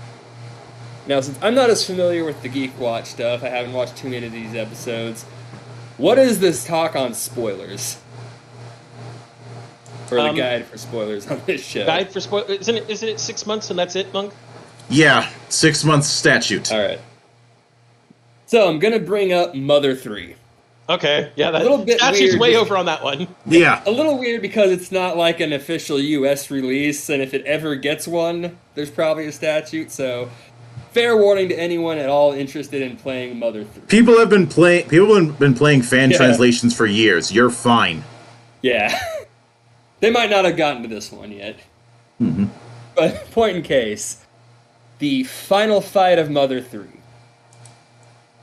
[SPEAKER 4] Now, since I'm not as familiar with the Geekwatch stuff, I haven't watched too many of these episodes, what is this talk on spoilers? Or the guide for spoilers on this show?
[SPEAKER 1] Guide for spoilers? Isn't it 6 months and that's it, Monk?
[SPEAKER 2] Yeah, 6 months statute.
[SPEAKER 4] All right. So I'm gonna bring up Mother 3.
[SPEAKER 1] Okay, yeah, that
[SPEAKER 4] little bit
[SPEAKER 1] statute's
[SPEAKER 4] weird.
[SPEAKER 1] way over on that one.
[SPEAKER 2] Yeah.
[SPEAKER 4] A little weird because it's not like an official US release, and if it ever gets one, there's probably a statute, so fair warning to anyone at all interested in playing Mother 3.
[SPEAKER 2] People have been playing fan translations for years. You're fine.
[SPEAKER 4] Yeah. They might not have gotten to this one yet.
[SPEAKER 2] Mm-hmm.
[SPEAKER 4] But point in case, the final fight of Mother 3.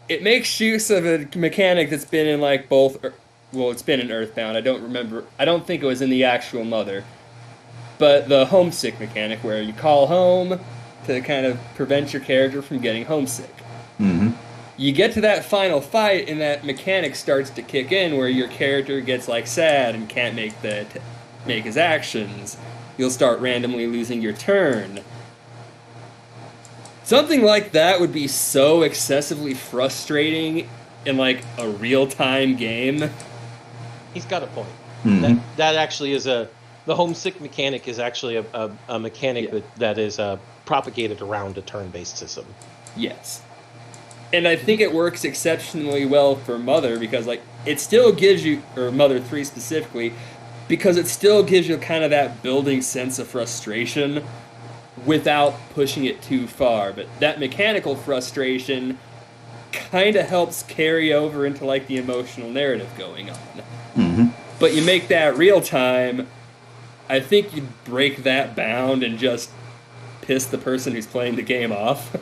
[SPEAKER 4] It makes use of a mechanic that's been in like both. Well, it's been in Earthbound. I don't remember. I don't think it was in the actual Mother. But the homesick mechanic, where you call home to kind of prevent your character from getting homesick.
[SPEAKER 2] Mm-hmm.
[SPEAKER 4] You get to that final fight, and that mechanic starts to kick in, where your character gets like sad and can't make his actions. You'll start randomly losing your turn. Something like that would be so excessively frustrating in like a real-time game.
[SPEAKER 1] He's got a point.
[SPEAKER 2] Mm-hmm.
[SPEAKER 1] That actually is the homesick mechanic is actually a mechanic that is propagated around a turn-based system.
[SPEAKER 4] Yes. And I think it works exceptionally well for Mother, because like it still gives you, or Mother 3 specifically, because it still gives you kind of that building sense of frustration without pushing it too far. But that mechanical frustration kind of helps carry over into like the emotional narrative going on.
[SPEAKER 2] Mm-hmm.
[SPEAKER 4] But you make that real time, I think you'd break that bound and just piss the person who's playing the game off.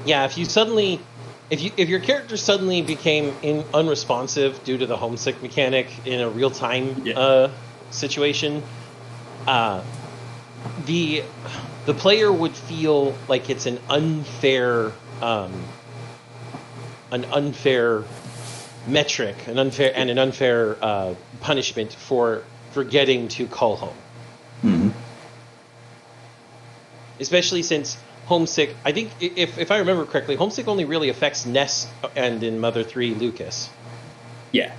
[SPEAKER 1] Yeah, if your character suddenly became unresponsive due to the homesick mechanic in a real time situation, the player would feel like it's an unfair metric, an unfair punishment for forgetting to call home.
[SPEAKER 2] Mm-hmm.
[SPEAKER 1] Especially since homesick, I think if I remember correctly, homesick only really affects Ness and in Mother 3 Lucas.
[SPEAKER 4] Yeah.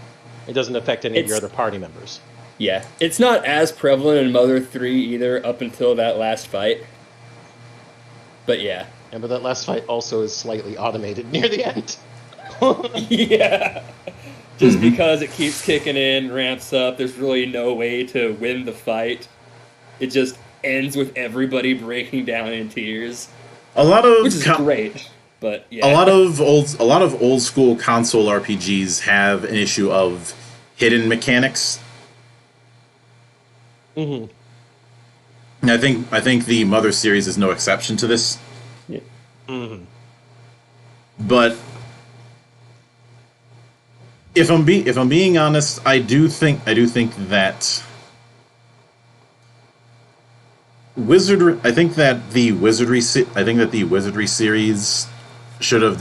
[SPEAKER 1] It doesn't affect any of your other party members.
[SPEAKER 4] Yeah. It's not as prevalent in Mother 3 either up until that last fight. But yeah.
[SPEAKER 1] Yeah, but that last fight also is slightly automated near the end.
[SPEAKER 4] Yeah. Just because it keeps kicking in, ramps up, there's really no way to win the fight. It just ends with everybody breaking down in tears. Which is great, but yeah.
[SPEAKER 2] A lot of old school console RPGs have an issue of hidden mechanics.
[SPEAKER 1] Mm-hmm.
[SPEAKER 2] And I think the Mother series is no exception to this.
[SPEAKER 4] Yeah.
[SPEAKER 1] Mm-hmm.
[SPEAKER 2] But if I'm being honest, I do think that I think that the Wizardry series should have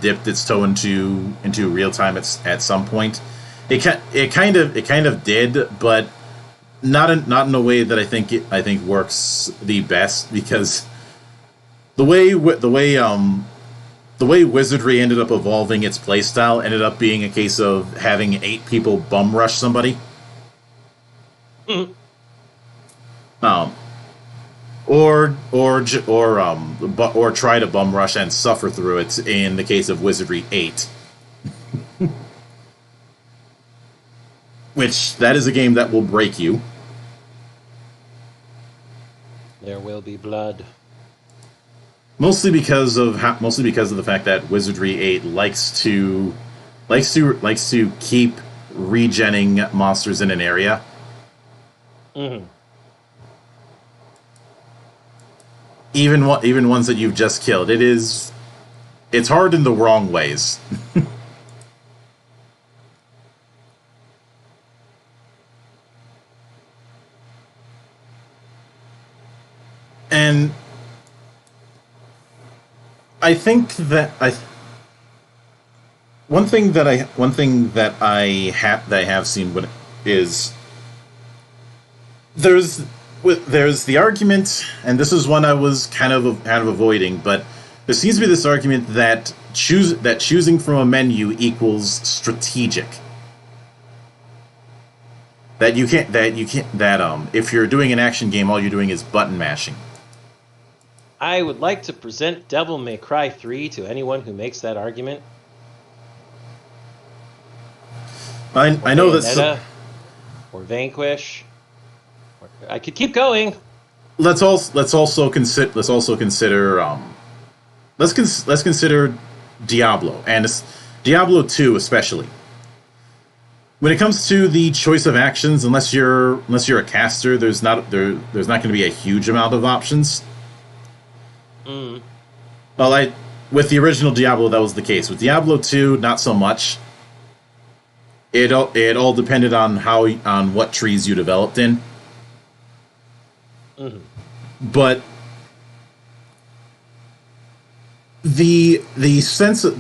[SPEAKER 2] dipped its toe into real time at some point. It kind of did, but not in a way that I think works the best, because the way Wizardry ended up evolving its playstyle ended up being a case of having 8 people bum rush somebody.
[SPEAKER 1] Mm-hmm.
[SPEAKER 2] Or try to bum rush and suffer through it in the case of Wizardry 8. Which, that is a game that will break you.
[SPEAKER 1] There will be blood.
[SPEAKER 2] Mostly because of the fact that Wizardry 8 likes to keep regenning monsters in an area.
[SPEAKER 1] Mm-hmm.
[SPEAKER 2] Even ones that you've just killed. It's hard in the wrong ways. And I think that one thing that I have seen is there's the argument, and this is one I was kind of avoiding, but there seems to be this argument that choosing from a menu equals strategic. That if you're doing an action game, all you're doing is button mashing.
[SPEAKER 1] I would like to present Devil May Cry 3 to anyone who makes that argument.
[SPEAKER 2] I know that.
[SPEAKER 1] Or Vanquish. I could keep going.
[SPEAKER 2] Let's also consider Diablo, and Diablo 2 especially. when it comes to the choice of actions, unless you're a caster, there's not going to be a huge amount of options. Well, with the original Diablo, that was the case. With Diablo 2, not so much. It all depended on what trees you developed in. But the sense of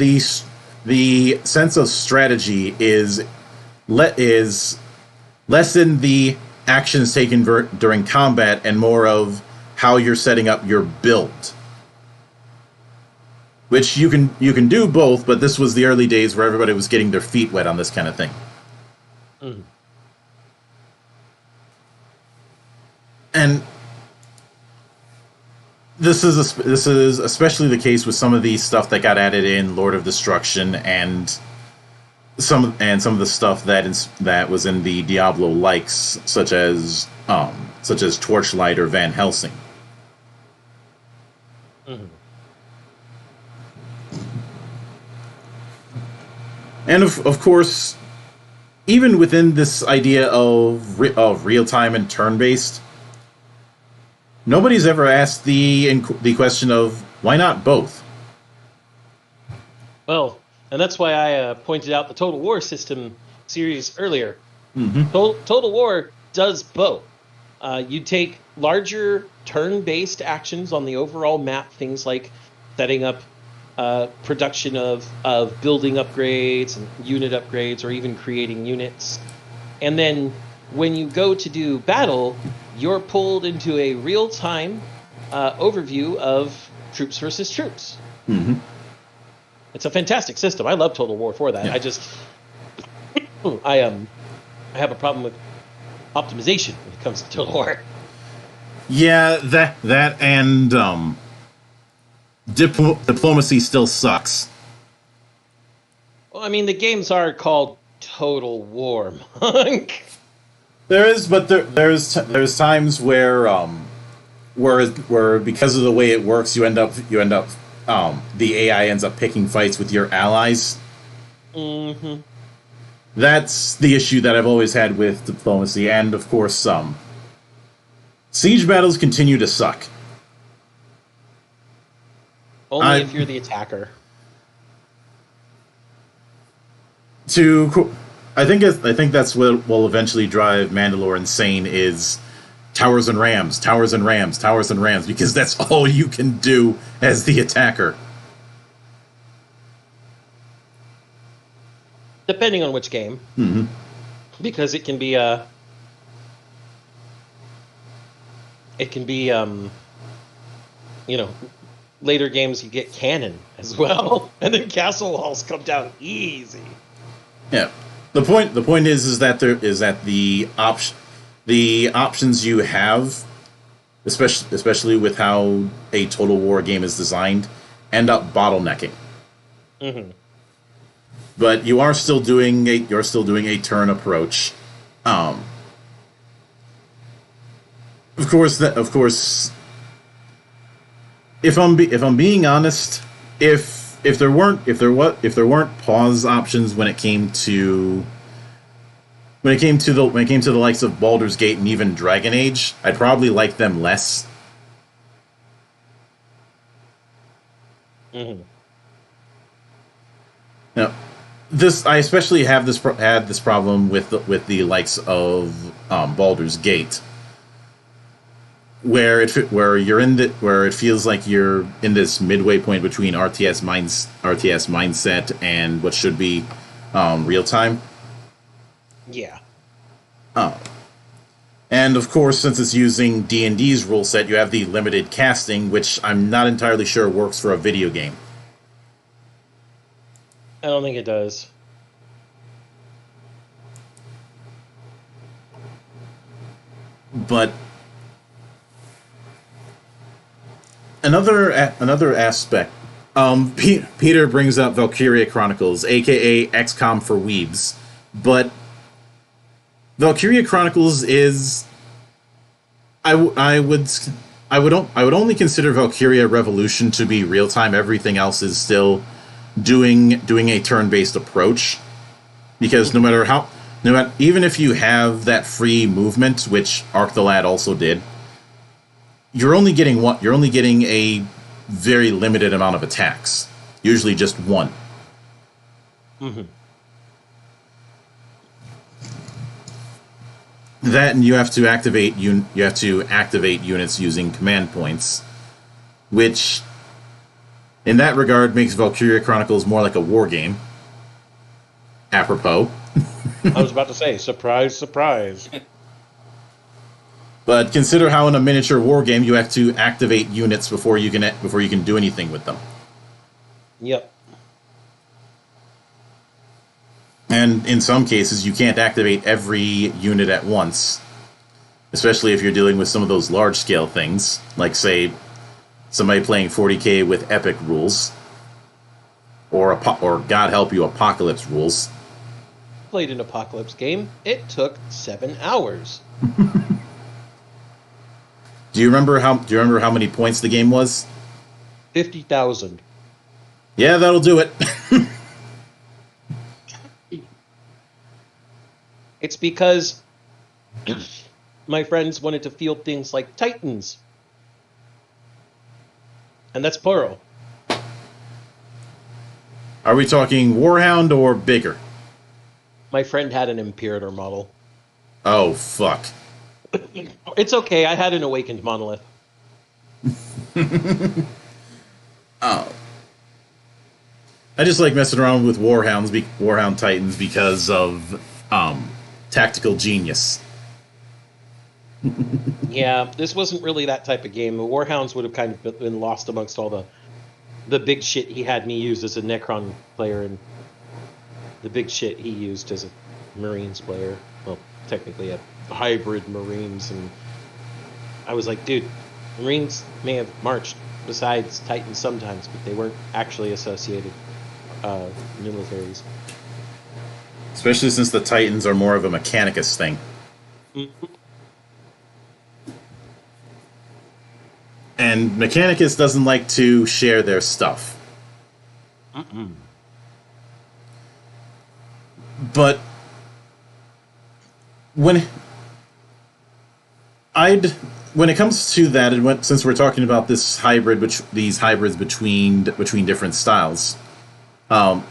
[SPEAKER 2] strategy is less in the actions taken during combat and more of how you're setting up your build. Which you can do both, but this was the early days where everybody was getting their feet wet on this kind of thing. And this is especially the case with some of the stuff that got added in Lord of Destruction and some of the stuff that was in the Diablo likes, such as Torchlight or Van Helsing. And of course, even within this idea of real time and turn based, nobody's ever asked the question of why not both.
[SPEAKER 1] Well, and that's why I pointed out the Total War system series earlier. Total War does both. You take larger turn-based actions on the overall map, things like setting up production of building upgrades and unit upgrades, or even creating units. And then when you go to do battle, you're pulled into a real-time overview of troops versus troops. It's a fantastic system. I love Total War for that. Yeah. I have a problem with optimization when it comes to Total War.
[SPEAKER 2] Yeah, that and diplomacy still sucks.
[SPEAKER 1] Well, I mean, the games are called Total War, Monk.
[SPEAKER 2] There's times where because of the way it works, you end up the AI ends up picking fights with your allies. That's the issue that I've always had with diplomacy, and of course, siege battles continue to suck.
[SPEAKER 1] Only if you're the attacker.
[SPEAKER 2] I think that's what will eventually drive Mandalore insane is towers and rams, towers and rams, towers and rams, because that's all you can do as the attacker.
[SPEAKER 1] Depending on which game. Because it can be later games you get cannon as well, and then castle walls come down easy.
[SPEAKER 2] Yeah. The point is that the options you have, especially with how a Total War game is designed, end up bottlenecking. But you are still doing a turn approach. Of course, if I'm being honest, if there weren't pause options when it came to the likes of Baldur's Gate and even Dragon Age, I'd probably like them less. Now, I especially had this problem with the likes of Baldur's Gate, where it feels like you're in this midway point between RTS mindset and what should be real time.
[SPEAKER 1] Yeah.
[SPEAKER 2] And of course, since it's using D&D's rule set, you have the limited casting, which I'm not entirely sure works for a video game.
[SPEAKER 1] I don't think it does.
[SPEAKER 2] But another aspect, Peter brings up Valkyria Chronicles, aka XCOM for weebs, but Valkyria Chronicles is I would only consider Valkyria Revolution to be real time. Everything else is still doing a turn-based approach, because no matter even if you have that free movement, which Arc the Lad also did, you're only getting a very limited amount of attacks. Usually just one.
[SPEAKER 1] Mm-hmm.
[SPEAKER 2] That, and you have to activate units using command points, which in that regard makes Valkyria Chronicles more like a war game. Apropos.
[SPEAKER 1] I was about to say, surprise, surprise.
[SPEAKER 2] But consider how in a miniature war game you have to activate units before you can do anything with them.
[SPEAKER 1] Yep.
[SPEAKER 2] And in some cases, you can't activate every unit at once, especially if you're dealing with some of those large-scale things, like, say, somebody playing 40k with epic rules, or God help you, apocalypse rules.
[SPEAKER 1] Played an apocalypse game. It took 7 hours.
[SPEAKER 2] Do you remember how many points the game was?
[SPEAKER 1] 50,000.
[SPEAKER 2] Yeah, that'll do it.
[SPEAKER 1] It's because my friends wanted to field things like Titans. And that's plural.
[SPEAKER 2] Are we talking Warhound or bigger?
[SPEAKER 1] My friend had an Imperator model.
[SPEAKER 2] Oh, fuck.
[SPEAKER 1] It's okay, I had an Awakened Monolith.
[SPEAKER 2] Oh. I just like messing around with Warhound Titans because of tactical genius.
[SPEAKER 1] Yeah, this wasn't really that type of game. The Warhounds would have kind of been lost amongst all the big shit he had me use as a Necron player and the big shit he used as a Marines player. Well, technically a hybrid Marines, and I was like, dude, Marines may have marched besides Titans sometimes, but they weren't actually associated militaries.
[SPEAKER 2] Especially since the Titans are more of a Mechanicus thing.
[SPEAKER 1] Mm-hmm.
[SPEAKER 2] And Mechanicus doesn't like to share their stuff.
[SPEAKER 1] Mm-mm.
[SPEAKER 2] But when it comes to that, since we're talking about these hybrids between different styles, I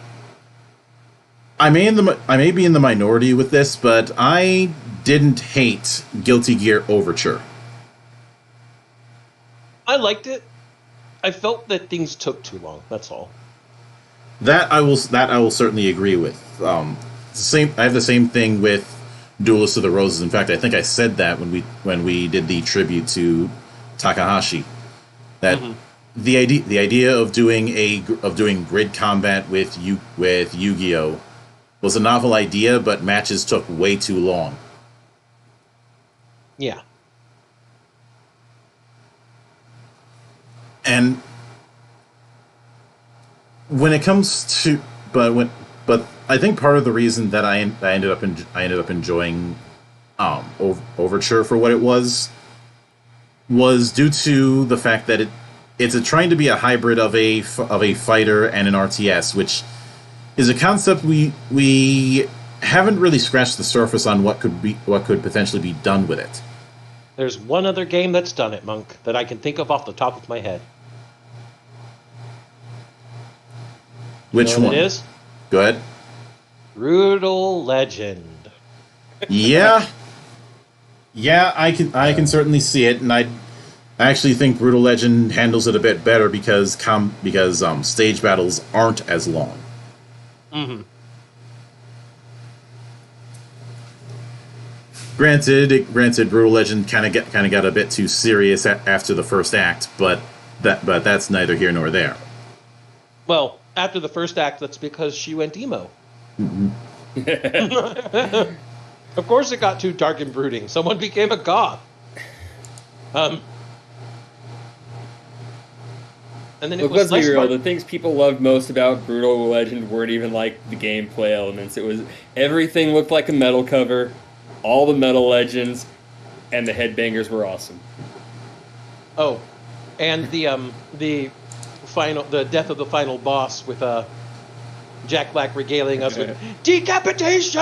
[SPEAKER 2] may be in the minority with this, but I didn't hate Guilty Gear Overture.
[SPEAKER 1] I liked it. I felt that things took too long. That's all.
[SPEAKER 2] That I will certainly agree with. I have the same thing with Duelist of the Roses. In fact, I think I said that when we did the tribute to Takahashi. That the idea of doing grid combat with Yu-Gi-Oh was a novel idea, but matches took way too long.
[SPEAKER 1] Yeah.
[SPEAKER 2] And when it comes to, but I think part of the reason that I ended up enjoying Overture for what it was due to the fact that it's trying to be a hybrid of a fighter and an RTS, which is a concept we haven't really scratched the surface on what could potentially be done with it.
[SPEAKER 1] There's one other game that's done it, Monk, that I can think of off the top of my head.
[SPEAKER 2] Which
[SPEAKER 1] you know
[SPEAKER 2] one?
[SPEAKER 1] It is?
[SPEAKER 2] Go ahead.
[SPEAKER 1] Brutal Legend.
[SPEAKER 2] Yeah, I can certainly see it, and I actually think Brutal Legend handles it a bit better because stage battles aren't as long.
[SPEAKER 1] Mm-hmm.
[SPEAKER 2] Granted, Brutal Legend kind of got a bit too serious after the first act, but that's neither here nor there.
[SPEAKER 1] Well, after the first act, that's because she went emo.
[SPEAKER 2] Mm-hmm.
[SPEAKER 1] Of course it got too dark and brooding. Someone became a goth. And then it was
[SPEAKER 4] let's be real, the things people loved most about Brutal Legend weren't even like the gameplay elements. It was everything looked like a metal cover, all the metal legends, and the headbangers were awesome.
[SPEAKER 1] Oh, and the death of the final boss with Jack Black regaling us with decapitation.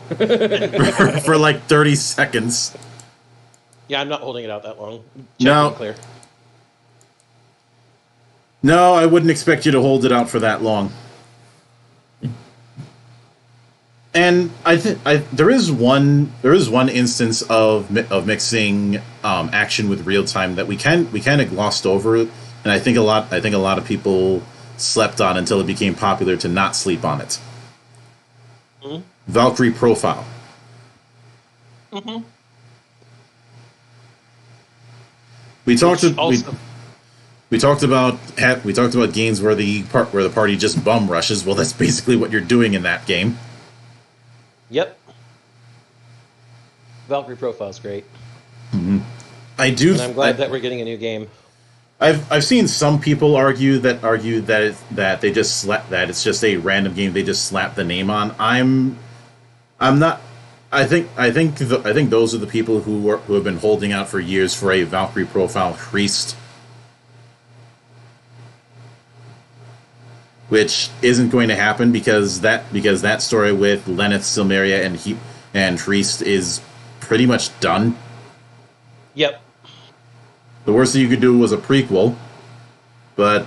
[SPEAKER 2] for like 30 seconds.
[SPEAKER 1] Yeah, I'm not holding it out that long.
[SPEAKER 2] No.
[SPEAKER 1] Clear.
[SPEAKER 2] No, I wouldn't expect you to hold it out for that long. And I think there is one instance of mixing action with real time that we kind of glossed over, and I think a lot of people slept on until it became popular to not sleep on it. Mm-hmm. Valkyrie Profile.
[SPEAKER 1] Mm-hmm.
[SPEAKER 2] We talked about games where the party just bum rushes. Well, that's basically what you're doing in that game.
[SPEAKER 1] Yep. Valkyrie Profile's great.
[SPEAKER 2] Mm-hmm.
[SPEAKER 1] And I'm glad that we're getting a new game.
[SPEAKER 2] I've seen some people argue that they just that it's just a random game they just slap the name on. I'm not. I think those are the people who have been holding out for years for a Valkyrie Profile Priest, which isn't going to happen because that story with Lenneth, Silmeria, and Priest is pretty much done.
[SPEAKER 1] Yep.
[SPEAKER 2] The worst that you could do was a prequel, but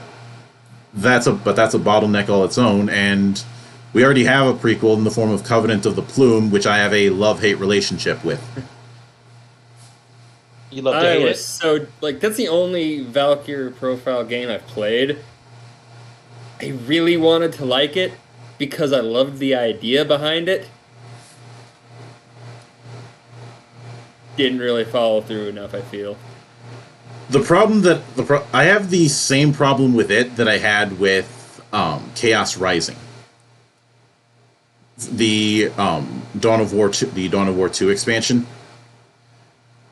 [SPEAKER 2] that's a bottleneck all its own, and we already have a prequel in the form of Covenant of the Plume, which I have a love-hate relationship with.
[SPEAKER 1] You love to hate it?
[SPEAKER 4] So, that's the only Valkyrie Profile game I've played. I really wanted to like it because I loved the idea behind it. Didn't really follow through enough, I feel.
[SPEAKER 2] I have the same problem with it that I had with Chaos Rising. The Dawn of War 2 expansion.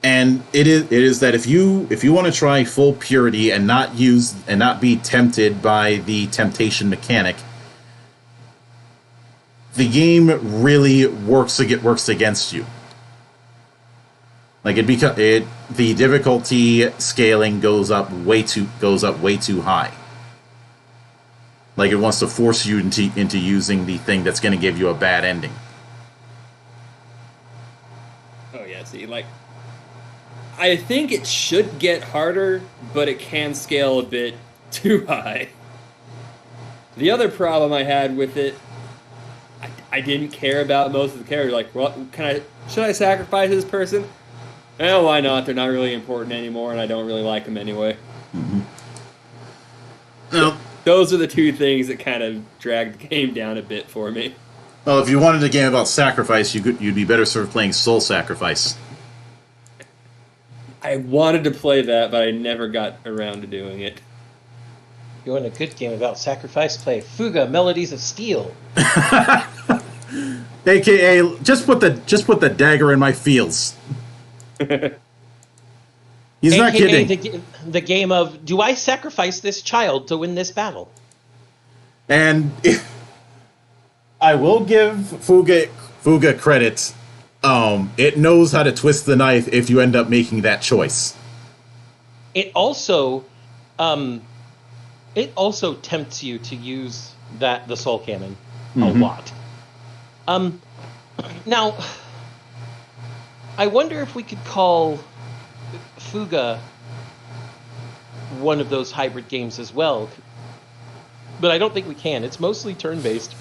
[SPEAKER 2] And it is that if you want to try full purity and not be tempted by the temptation mechanic, the game really works against you. Like the difficulty scaling goes up way too high. Like it wants to force you into using the thing that's going to give you a bad ending.
[SPEAKER 4] Oh yeah, see, I think it should get harder, but it can scale a bit too high. The other problem I had with it, I didn't care about most of the characters. Like, what should I sacrifice this person? Well, why not? They're not really important anymore, and I don't really like them anyway.
[SPEAKER 2] Mm-hmm. No.
[SPEAKER 4] Those are the two things that kind of dragged the game down a bit for me.
[SPEAKER 2] Well, if you wanted a game about sacrifice, you'd be better served playing Soul Sacrifice.
[SPEAKER 4] I wanted to play that, but I never got around to doing it.
[SPEAKER 1] You want a good game about sacrifice? Play Fuga Melodies of Steel.
[SPEAKER 2] AKA, just put the dagger in my feels. He's not kidding.
[SPEAKER 1] The game of, do I sacrifice this child to win this battle?
[SPEAKER 2] And I will give Fuga credit. It knows how to twist the knife if you end up making that choice.
[SPEAKER 1] It also tempts you to use the soul cannon a lot. Now, I wonder if we could call Fuga one of those hybrid games as well, but I don't think we can. It's mostly turn-based.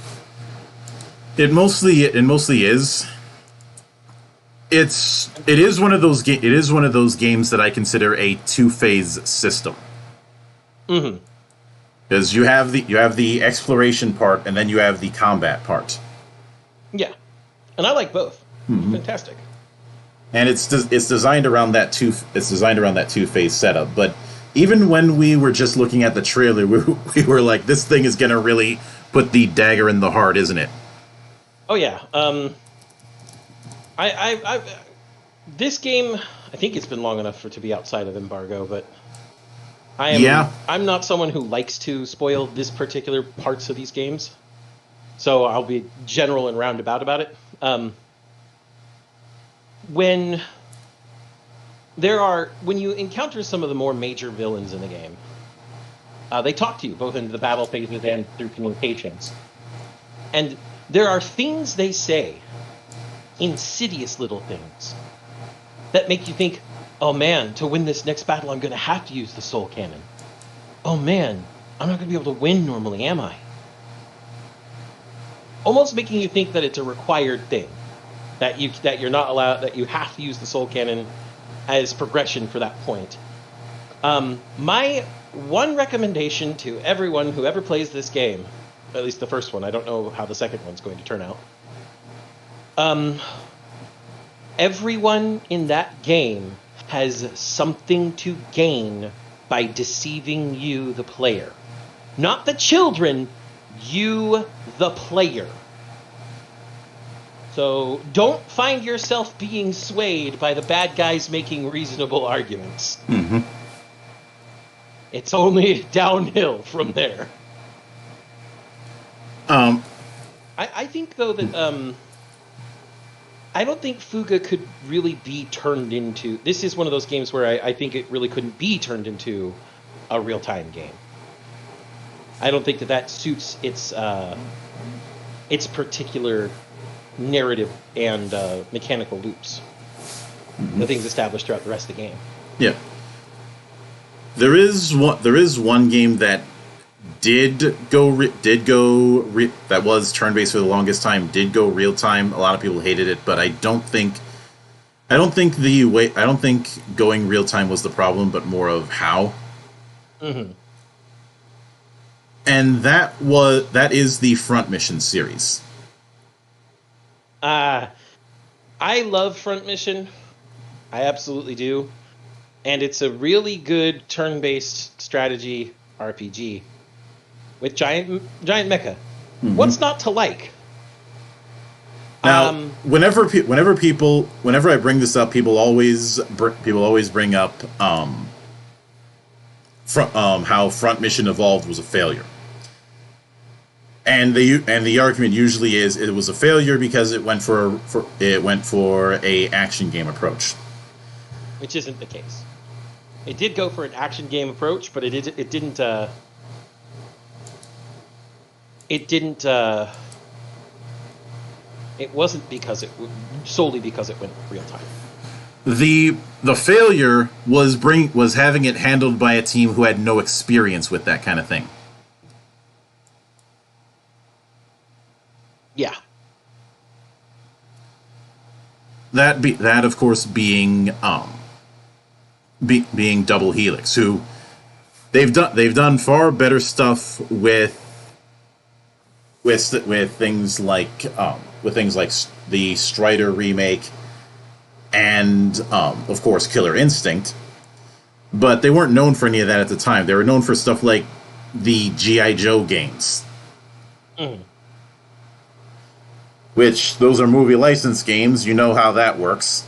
[SPEAKER 2] It mostly is. It is one of those games that I consider a two-phase system.
[SPEAKER 1] Mm-hmm.
[SPEAKER 2] Because you have the exploration part and then you have the combat part.
[SPEAKER 1] Yeah, and I like both.
[SPEAKER 2] Mm-hmm.
[SPEAKER 1] Fantastic.
[SPEAKER 2] And it's designed around that two-phase setup. But even when we were just looking at the trailer, we were like, this thing is gonna really put the dagger in the heart, isn't it?
[SPEAKER 1] Oh yeah. This game, I think it's been long enough to be outside of embargo, but I'm not someone who likes to spoil this particular parts of these games, so I'll be general and roundabout about it. When you encounter some of the more major villains in the game, they talk to you both in the battle phases and through communications, and there are things they say insidious little things that make you think, oh man, to win this next battle, I'm going to have to use the soul cannon. Oh man, I'm not going to be able to win normally, am I? Almost making you think that it's a required thing, that you're not allowed, that you have to use the soul cannon as progression for that point. My one recommendation to everyone who ever plays this game, at least the first one, I don't know how the second one's going to turn out. Everyone in that game has something to gain by deceiving you, the player. Not the children, you, the player. So don't find yourself being swayed by the bad guys making reasonable arguments.
[SPEAKER 2] Mm-hmm.
[SPEAKER 1] It's only downhill from there. I think, though, that I don't think Fuga could really be turned into... This is one of those games where I think it really couldn't be turned into a real-time game. I don't think that suits its particular narrative and mechanical loops. Mm-hmm. The things established throughout the rest of the game.
[SPEAKER 2] Yeah. There is one game that that was turn-based for the longest time, did go real-time. A lot of people hated it, but I don't think going real-time was the problem, but more of how.
[SPEAKER 1] Mm-hmm.
[SPEAKER 2] And that is the Front Mission series.
[SPEAKER 1] I love Front Mission. I absolutely do. And it's a really good turn-based strategy RPG with giant mecha. Mm-hmm. What's not to like?
[SPEAKER 2] Now, whenever I bring this up, people always bring up how Front Mission Evolved was a failure. And the argument usually is it was a failure because it went for a action game approach,
[SPEAKER 1] which isn't the case. It did go for an action game approach, but it didn't. It wasn't solely because it went real time.
[SPEAKER 2] The failure was having it handled by a team who had no experience with that kind of thing.
[SPEAKER 1] Yeah.
[SPEAKER 2] That of course being Double Helix, who they've done far better stuff with things like the Strider remake and of course Killer Instinct, but they weren't known for any of that at the time. They were known for stuff like the G.I. Joe games. Mm. Which, those are movie license games. You know how that works.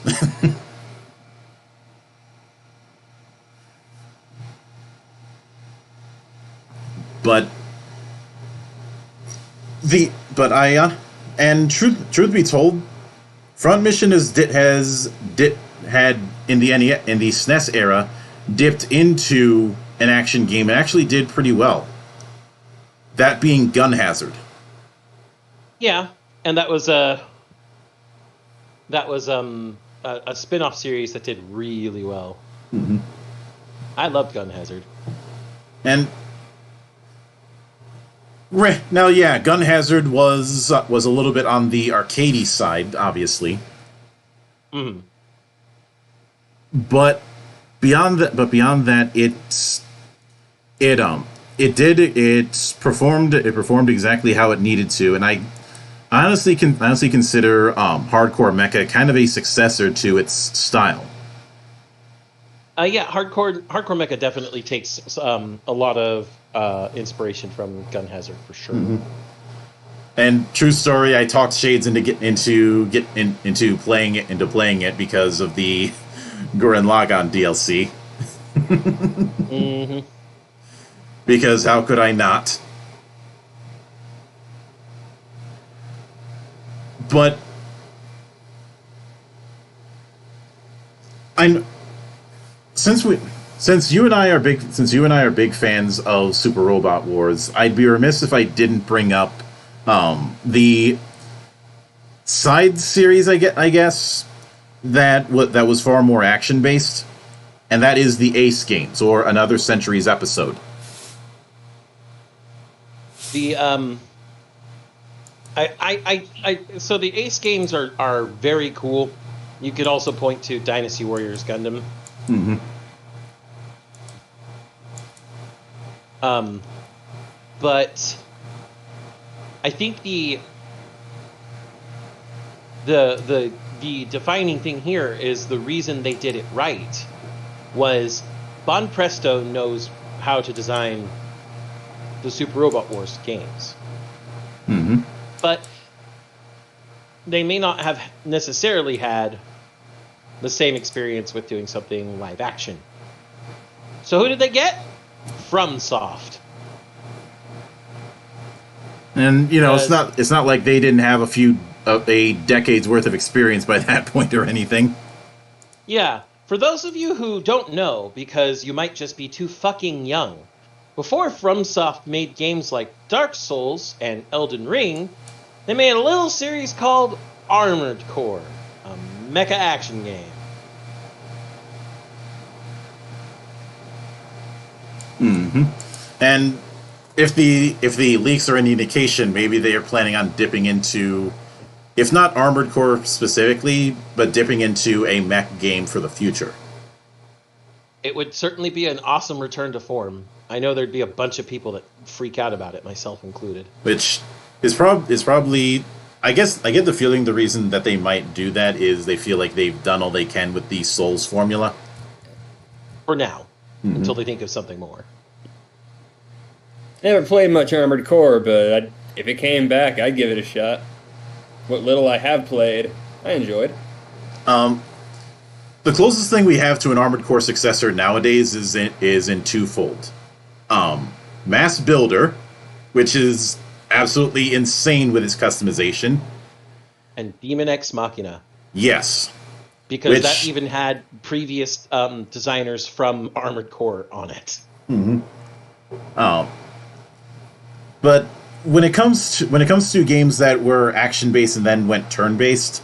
[SPEAKER 2] Truth be told, Front Mission had in the SNES era dipped into an action game and actually did pretty well. That being Gun Hazard.
[SPEAKER 1] Yeah. And that was a spin-off series that did really well.
[SPEAKER 2] Mm-hmm.
[SPEAKER 1] I loved Gun Hazard.
[SPEAKER 2] And now, yeah, Gun Hazard was a little bit on the arcadey side, obviously.
[SPEAKER 1] Mm-hmm.
[SPEAKER 2] But beyond that, it performed exactly how it needed to, and I honestly consider Hardcore Mecha kind of a successor to its style.
[SPEAKER 1] Yeah, Hardcore Mecha definitely takes a lot of inspiration from Gun Hazard for sure.
[SPEAKER 2] Mm-hmm. And true story, I talked Shades into playing it because of the Gurren Lagann DLC.
[SPEAKER 1] Mm-hmm.
[SPEAKER 2] Because how could I not? But since you and I are big fans of Super Robot Wars, I'd be remiss if I didn't bring up the side series, I guess, that was far more action based, and that is the Ace games or Another Century's episode.
[SPEAKER 1] The so the Ace games are very cool. You could also point to Dynasty Warriors Gundam.
[SPEAKER 2] Mm-hmm.
[SPEAKER 1] But I think the defining thing here is the reason they did it right was Bon Presto knows how to design the Super Robot Wars games.
[SPEAKER 2] Mm-hmm.
[SPEAKER 1] But they may not have necessarily had the same experience with doing something live action. So who did they get? FromSoft.
[SPEAKER 2] And it's not like they didn't have a decade's worth of experience by that point or anything.
[SPEAKER 1] Yeah, for those of you who don't know, because you might just be too fucking young, before FromSoft made games like Dark Souls and Elden Ring, they made a little series called Armored Core, a mecha action game.
[SPEAKER 2] Mm-hmm. And if the leaks are any indication, maybe they are planning on dipping into, if not Armored Core specifically, but dipping into a mech game for the future.
[SPEAKER 1] It would certainly be an awesome return to form. I know there'd be a bunch of people that freak out about it, myself included.
[SPEAKER 2] Which is probably, I guess, I get the feeling the reason that they might do that is they feel like they've done all they can with the Souls formula.
[SPEAKER 1] For now, until they think of something more.
[SPEAKER 4] Never played much Armored Core, but if it came back, I'd give it a shot. What little I have played, I enjoyed.
[SPEAKER 2] The closest thing we have to an Armored Core successor nowadays is in twofold. Mass Builder, which is absolutely insane with its customization.
[SPEAKER 1] And Demon X Machina.
[SPEAKER 2] Yes.
[SPEAKER 1] Because that even had previous designers from Armored Core on it.
[SPEAKER 2] Mm-hmm. But when it comes to games that were action based and then went turn based,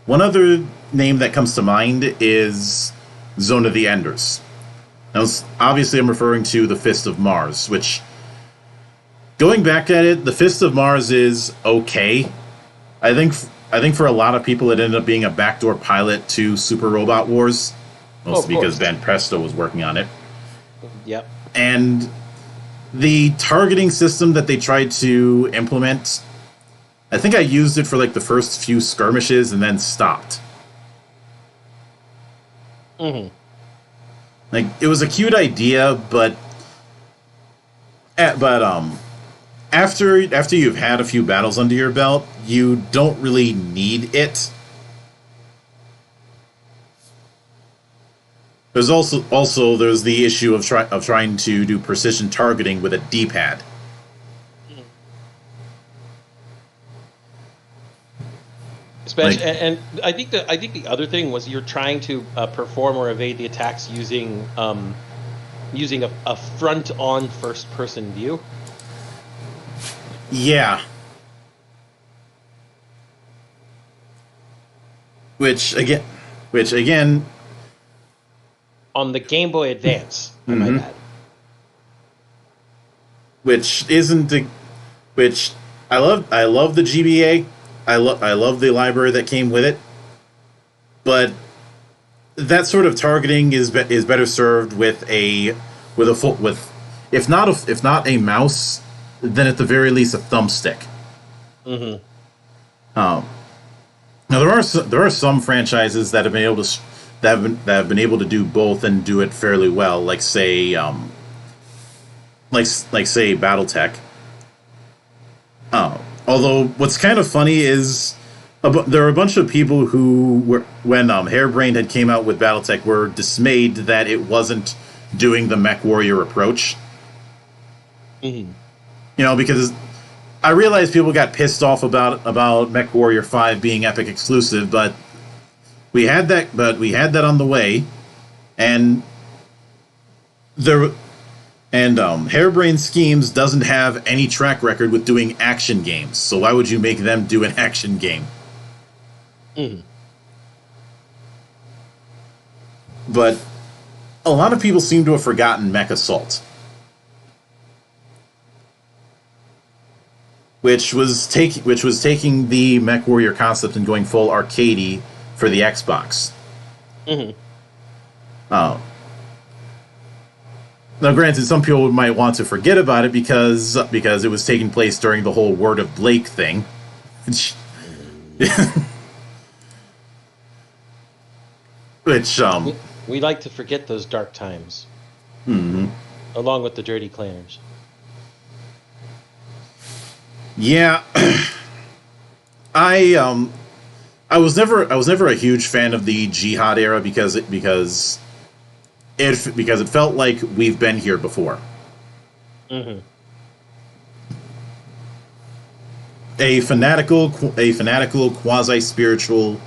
[SPEAKER 2] one other name that comes to mind is Zone of the Enders. Now, obviously, I'm referring to the Fist of Mars, which, going back at it, the Fist of Mars is okay. I think for a lot of people, it ended up being a backdoor pilot to Super Robot Wars, mostly because Van Presto was working on it.
[SPEAKER 1] Yep.
[SPEAKER 2] And the targeting system that they tried to implement, I think I used it for like the first few skirmishes and then stopped.
[SPEAKER 1] Mm-hmm.
[SPEAKER 2] Like, it was a cute idea, but after you've had a few battles under your belt, you don't really need it. There's also there's the issue of trying to do precision targeting with a D-pad.
[SPEAKER 1] Especially, and I think the other thing was you're trying to perform or evade the attacks using a front-on first-person view.
[SPEAKER 2] Yeah. Which again.
[SPEAKER 1] On the Game Boy Advance, I might add.
[SPEAKER 2] Which I love the GBA. I love the library that came with it. But that sort of targeting is better served with if not a mouse, then at the very least a thumbstick.
[SPEAKER 1] Mm-hmm.
[SPEAKER 2] Now there are some franchises that have been able to that have been able to do both and do it fairly well, like say BattleTech. Although what's kind of funny is there are a bunch of people who were, when Harebrained had came out with BattleTech, were dismayed that it wasn't doing the Mech Warrior approach.
[SPEAKER 1] Mm-hmm.
[SPEAKER 2] Because I realize people got pissed off about Mech Warrior 5 being Epic exclusive, but we had that on the way, and Harebrained Schemes doesn't have any track record with doing action games, so why would you make them do an action game?
[SPEAKER 1] Mhm.
[SPEAKER 2] But a lot of people seem to have forgotten Mech Assault, which was taking the Mech Warrior concept and going full arcadey for the Xbox.
[SPEAKER 1] Mhm.
[SPEAKER 2] Now, granted, some people might want to forget about it because it was taking place during the whole Word of Blake thing. Which
[SPEAKER 1] We like to forget those dark times,
[SPEAKER 2] mhm.
[SPEAKER 1] along with the dirty clanners.
[SPEAKER 2] Yeah, I was never a huge fan of the Jihad era because it felt like we've been here before.
[SPEAKER 1] Mm-hmm.
[SPEAKER 2] A fanatical quasi-spiritual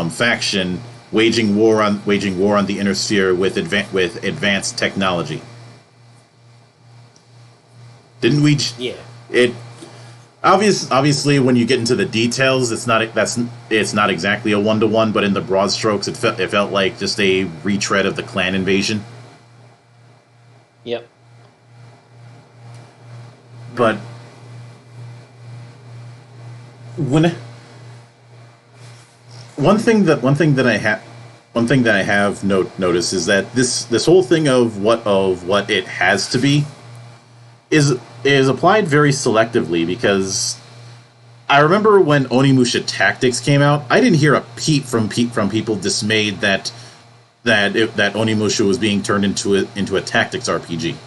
[SPEAKER 2] faction waging war on the inner sphere with advanced technology. Didn't we?
[SPEAKER 1] Yeah.
[SPEAKER 2] It obviously when you get into the details, it's not exactly a 1-to-1, but in the broad strokes, it felt like just a retread of the clan invasion.
[SPEAKER 1] Yep.
[SPEAKER 2] But one thing that I have noticed is that this whole thing of what it has to be is applied very selectively, because I remember when Onimusha Tactics came out, I didn't hear a peep from people dismayed that Onimusha was being turned into a tactics RPG.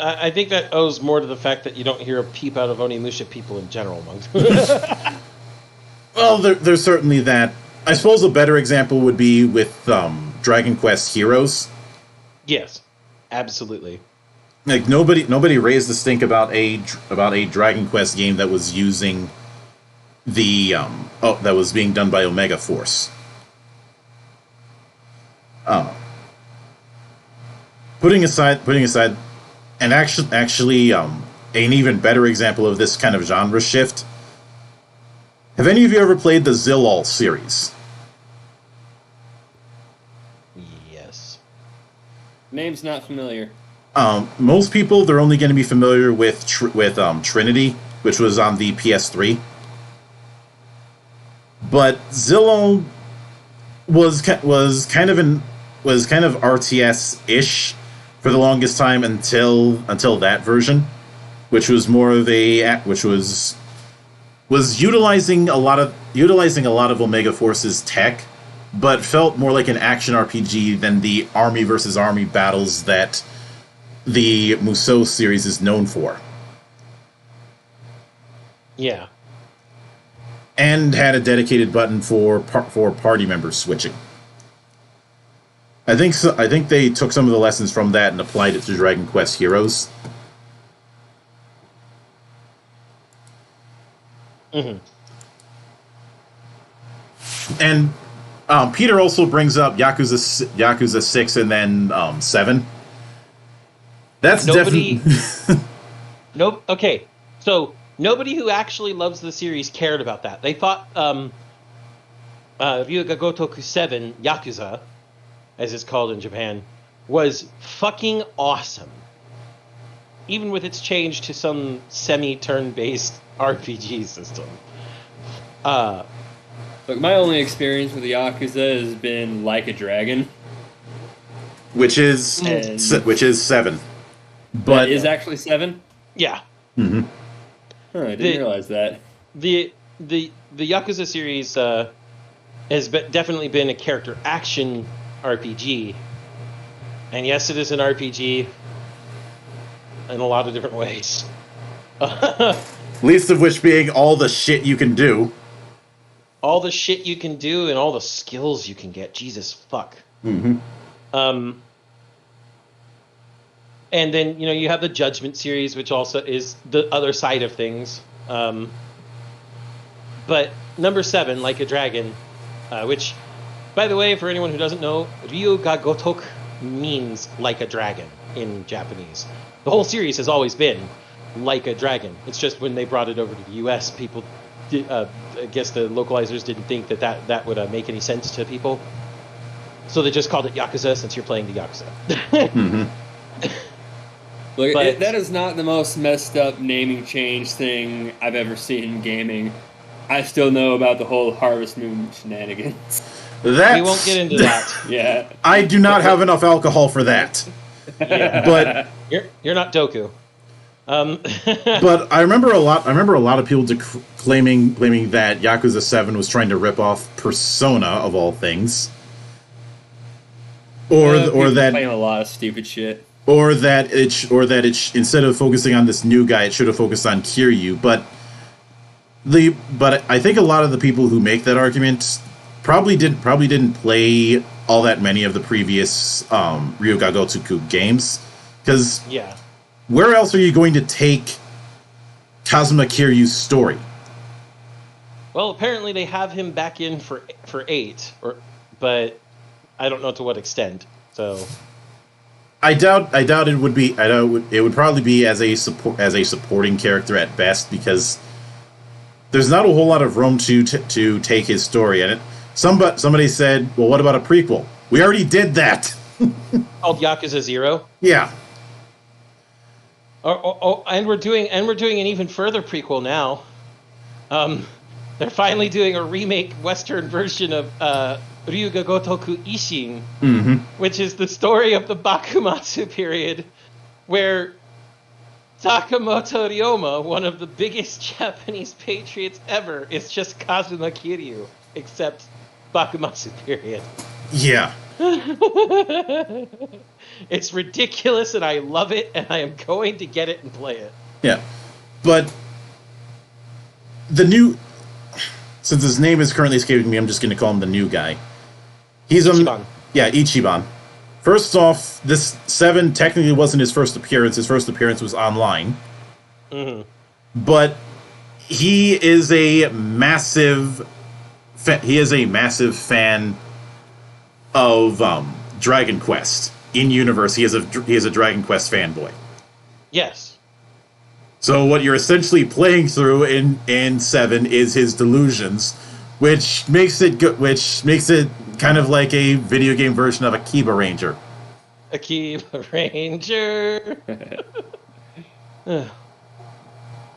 [SPEAKER 1] I think that owes more to the fact that you don't hear a peep out of Onimusha people in general, Monks.
[SPEAKER 2] Well, there's certainly that. I suppose a better example would be with Dragon Quest Heroes.
[SPEAKER 1] Yes, absolutely.
[SPEAKER 2] Like nobody raised the stink about a Dragon Quest game that was using the that was being done by Omega Force. Putting aside, and actually, an even better example of this kind of genre shift. Have any of you ever played the Zilal series?
[SPEAKER 1] Yes.
[SPEAKER 4] Name's not familiar.
[SPEAKER 2] Most people, they're only going to be familiar with Trinity, which was on the PS3. But Zilal was kind of RTS-ish for the longest time until that version, which was more of was utilizing a lot of Omega Force's tech, but felt more like an action RPG than the army versus army battles that the Musou series is known for.
[SPEAKER 1] Yeah.
[SPEAKER 2] And had a dedicated button for party members switching. I think they took some of the lessons from that and applied it to Dragon Quest Heroes.
[SPEAKER 1] Mm-hmm.
[SPEAKER 2] And Peter also brings up Yakuza 6 and then 7. That's definitely...
[SPEAKER 1] Nope. Okay. So nobody who actually loves the series cared about that. They thought Ryuga Gotoku 7, Yakuza, as it's called in Japan, was fucking awesome. Even with its change to some semi-turn-based RPG system.
[SPEAKER 4] Look, my only experience with Yakuza has been Like a Dragon.
[SPEAKER 2] Which is 7. But
[SPEAKER 4] that is actually 7?
[SPEAKER 1] Yeah.
[SPEAKER 2] Mm-hmm.
[SPEAKER 4] Huh, I didn't realize that.
[SPEAKER 1] The Yakuza series has definitely been a character action RPG. And yes, it is an RPG in a lot of different ways.
[SPEAKER 2] Least of which being all the shit you can do.
[SPEAKER 1] All the shit you can do and all the skills you can get. Jesus fuck.
[SPEAKER 2] Mm-hmm.
[SPEAKER 1] And then, you have the Judgment series, which also is the other side of things. But number 7, Like a Dragon, which, by the way, for anyone who doesn't know, Ryuga Gotoku means like a dragon in Japanese. The whole series has always been like a dragon. It's just when they brought it over to the U.S., people, I guess the localizers didn't think that would make any sense to people. So they just called it Yakuza since you're playing the Yakuza.
[SPEAKER 4] Look,
[SPEAKER 1] But-
[SPEAKER 4] that is not the most messed up naming change thing I've ever seen in gaming. I still know about the whole Harvest Moon shenanigans.
[SPEAKER 1] We won't get into that.
[SPEAKER 4] Yeah.
[SPEAKER 2] I do not have enough alcohol for that.
[SPEAKER 1] Yeah.
[SPEAKER 2] But
[SPEAKER 1] You're not Doku.
[SPEAKER 2] but I remember a lot of people claiming that Yakuza 7 was trying to rip off Persona of all things. Or that
[SPEAKER 4] playing a lot of stupid shit.
[SPEAKER 2] Or that instead of focusing on this new guy, it should have focused on Kiryu. But I think a lot of the people who make that argument probably didn't play all that many of the previous Ryuga Gotoku games, because where else are you going to take Kazuma Kiryu's story?
[SPEAKER 1] Well, apparently they have him back in for 8, but I don't know to what extent. So.
[SPEAKER 2] I doubt it would be. It would probably be as a supporting character at best, because there's not a whole lot of room to take his story. And somebody said, "Well, what about a prequel?" We already did that.
[SPEAKER 1] Called Yakuza 0.
[SPEAKER 2] Yeah.
[SPEAKER 1] And we're doing an even further prequel now. They're finally doing a remake Western version of Ryuga Gotoku Ishin, which is the story of the Bakumatsu period, where Sakamoto Ryoma, one of the biggest Japanese patriots ever, is just Kazuma Kiryu, except Bakumatsu period.
[SPEAKER 2] Yeah.
[SPEAKER 1] It's ridiculous, and I love it, and I am going to get it and play it.
[SPEAKER 2] Yeah. But since his name is currently escaping me, I'm just going to call him the new guy. He's
[SPEAKER 1] Ichiban.
[SPEAKER 2] Yeah, Ichiban. First off, this 7 technically wasn't his first appearance. His first appearance was online. But he is a massive fan of Dragon Quest. In universe, he is a Dragon Quest fanboy.
[SPEAKER 1] Yes.
[SPEAKER 2] So what you're essentially playing through in 7 is his delusions, which makes it kind of like a video game version of Akiba Ranger.
[SPEAKER 1] Akiba Ranger.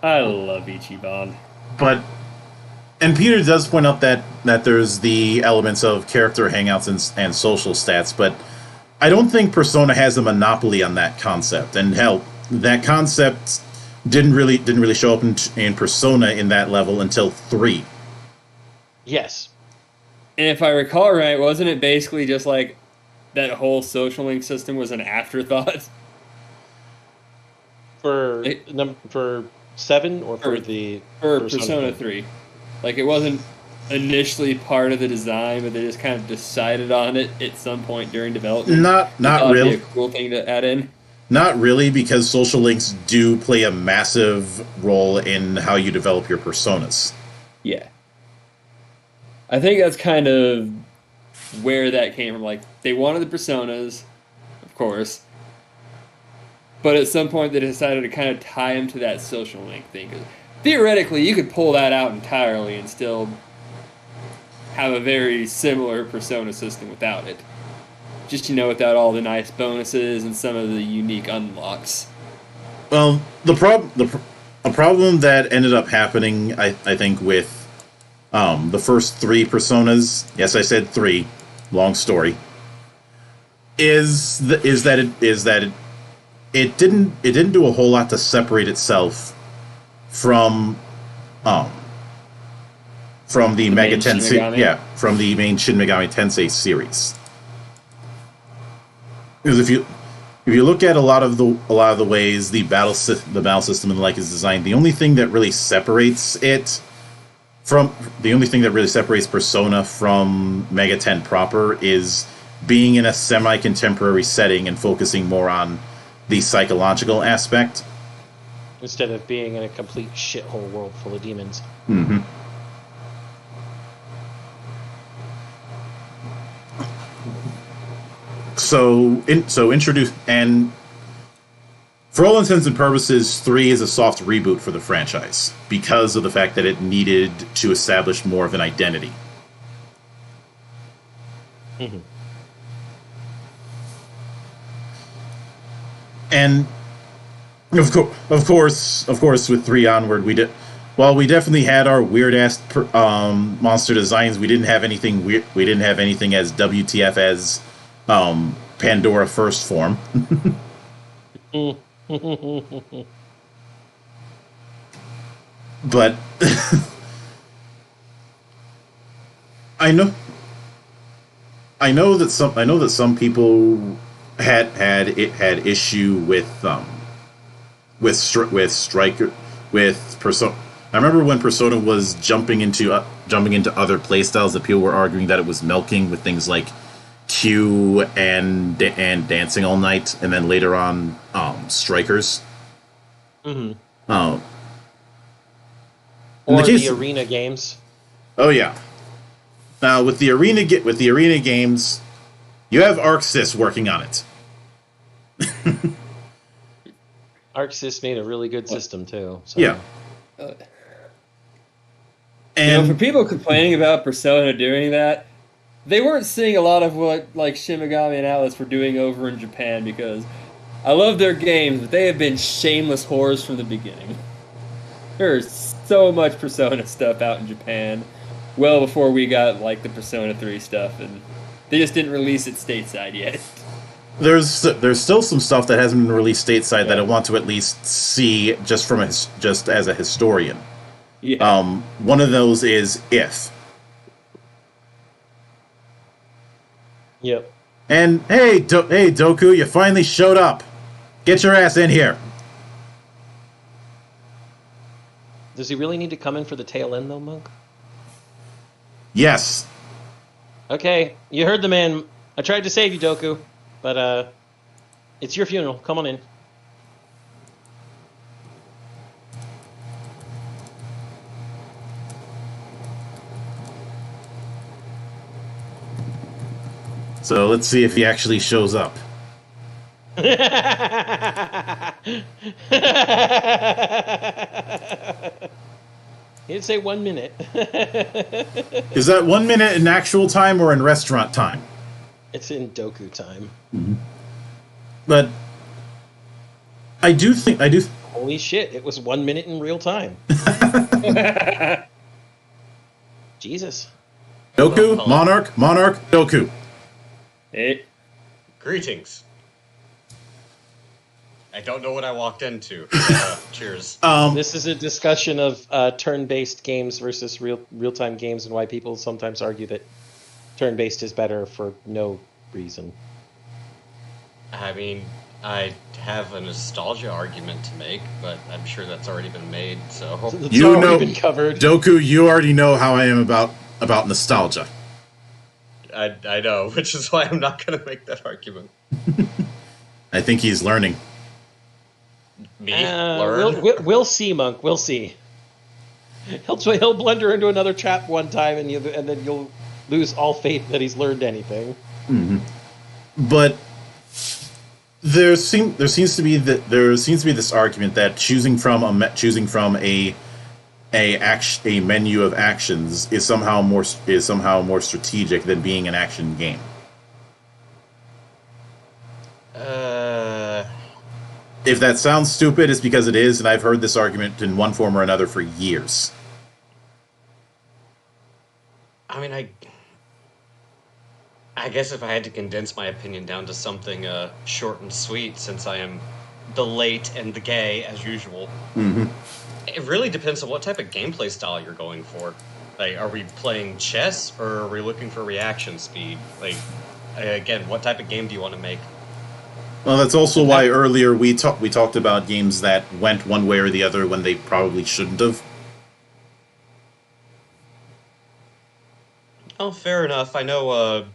[SPEAKER 4] I love Ichiban.
[SPEAKER 2] And Peter does point out that there's the elements of character hangouts and social stats, but I don't think Persona has a monopoly on that concept. And hell, that concept didn't really show up in Persona in that level until 3.
[SPEAKER 1] Yes.
[SPEAKER 4] And if I recall right, wasn't it basically just like that whole social link system was an afterthought?
[SPEAKER 1] For 7 or for
[SPEAKER 4] Persona 3. Like, it wasn't initially part of the design, but they just kind of decided on it at some point during development.
[SPEAKER 2] Not really.
[SPEAKER 4] It'd be a cool thing to add in.
[SPEAKER 2] Not really, because social links do play a massive role in how you develop your personas.
[SPEAKER 4] Yeah. I think that's kind of where that came from. Like, they wanted the personas, of course, but at some point they decided to kind of tie them to that social link thing. 'Cause theoretically, you could pull that out entirely and still have a very similar persona system without it. Just, without all the nice bonuses and some of the unique unlocks.
[SPEAKER 2] Well, a problem that ended up happening, I think, with the first 3 personas, yes, I said 3, long story, is that it didn't do a whole lot to separate itself from the Mega Tensei, from the main Shin Megami Tensei series. Because if you look at a lot of the ways the battle system and the like is designed, the only thing that really separates Persona from Mega 10 proper is being in a semi-contemporary setting and focusing more on the psychological aspect
[SPEAKER 1] instead of being in a complete shithole world full of demons.
[SPEAKER 2] Mm-hmm. So introduce, and For all intents and purposes, 3 is a soft reboot for the franchise because of the fact that it needed to establish more of an identity.
[SPEAKER 1] Mm-hmm.
[SPEAKER 2] And of course, with 3 onward, while we definitely had our weird ass monster designs, we didn't have anything weird. We didn't have anything as WTF as Pandora First Form. But I know that some people had issue with Persona. I remember when Persona was jumping into other playstyles that people were arguing that it was milking with things like Q and Dancing All Night, and then later on Strikers.
[SPEAKER 1] Mm-hmm.
[SPEAKER 2] Or
[SPEAKER 1] the arena games.
[SPEAKER 2] Oh yeah. Now with the arena games, you have ArcSys working on it.
[SPEAKER 1] ArcSys made a really good system too. So.
[SPEAKER 2] Yeah.
[SPEAKER 4] And for people complaining about Persona doing that, they weren't seeing a lot of what like Shin Megami and Atlas were doing over in Japan, because I love their games, but they have been shameless whores from the beginning. There's so much Persona stuff out in Japan, well before we got like the Persona 3 stuff, and they just didn't release it stateside yet.
[SPEAKER 2] There's still some stuff that hasn't been released stateside that I want to at least see just as a historian.
[SPEAKER 4] Yeah.
[SPEAKER 2] One of those is If.
[SPEAKER 1] Yep.
[SPEAKER 2] And hey, Doku, you finally showed up. Get your ass in here.
[SPEAKER 1] Does he really need to come in for the tail end though, Monk?
[SPEAKER 2] Yes.
[SPEAKER 1] Okay, you heard the man. I tried to save you, Doku, but it's your funeral. Come on in.
[SPEAKER 2] So let's see if he actually shows up.
[SPEAKER 1] He did say 1 minute.
[SPEAKER 2] Is that 1 minute in actual time or in restaurant time?
[SPEAKER 1] It's in Doku time.
[SPEAKER 2] Mm-hmm. But I do.
[SPEAKER 1] Holy shit! It was 1 minute in real time. Jesus.
[SPEAKER 2] Doku, Monarch, Doku.
[SPEAKER 4] Hey.
[SPEAKER 6] Greetings. I don't know what I walked into. Cheers.
[SPEAKER 1] This is a discussion of turn-based games versus real-time games, and why people sometimes argue that turn-based is better for no reason.
[SPEAKER 6] I mean, I have a nostalgia argument to make, but I'm sure that's already been made, so...
[SPEAKER 1] It's already been covered.
[SPEAKER 2] Doku, you already know how I am about nostalgia.
[SPEAKER 6] I know, which is why I'm not going to make that argument.
[SPEAKER 2] I think he's learning.
[SPEAKER 6] Me? Learn?
[SPEAKER 1] We'll see, Monk. We'll see. He'll blunder into another trap one time, and then you'll lose all faith that he's learned anything.
[SPEAKER 2] Mm-hmm. But there seems to be this argument that choosing from a menu of actions is somehow more strategic than being an action game. If that sounds stupid, it's because it is, and I've heard this argument in one form or another for years.
[SPEAKER 6] I mean, I guess if I had to condense my opinion down to something short and sweet, since I am the late and the gay, as usual, it really depends on what type of gameplay style you're going for. Like, are we playing chess, or are we looking for reaction speed? Like, again, what type of game do you want to make?
[SPEAKER 2] Well, that's also why earlier we talked about games that went one way or the other when they probably shouldn't have.
[SPEAKER 6] Oh, fair enough. I know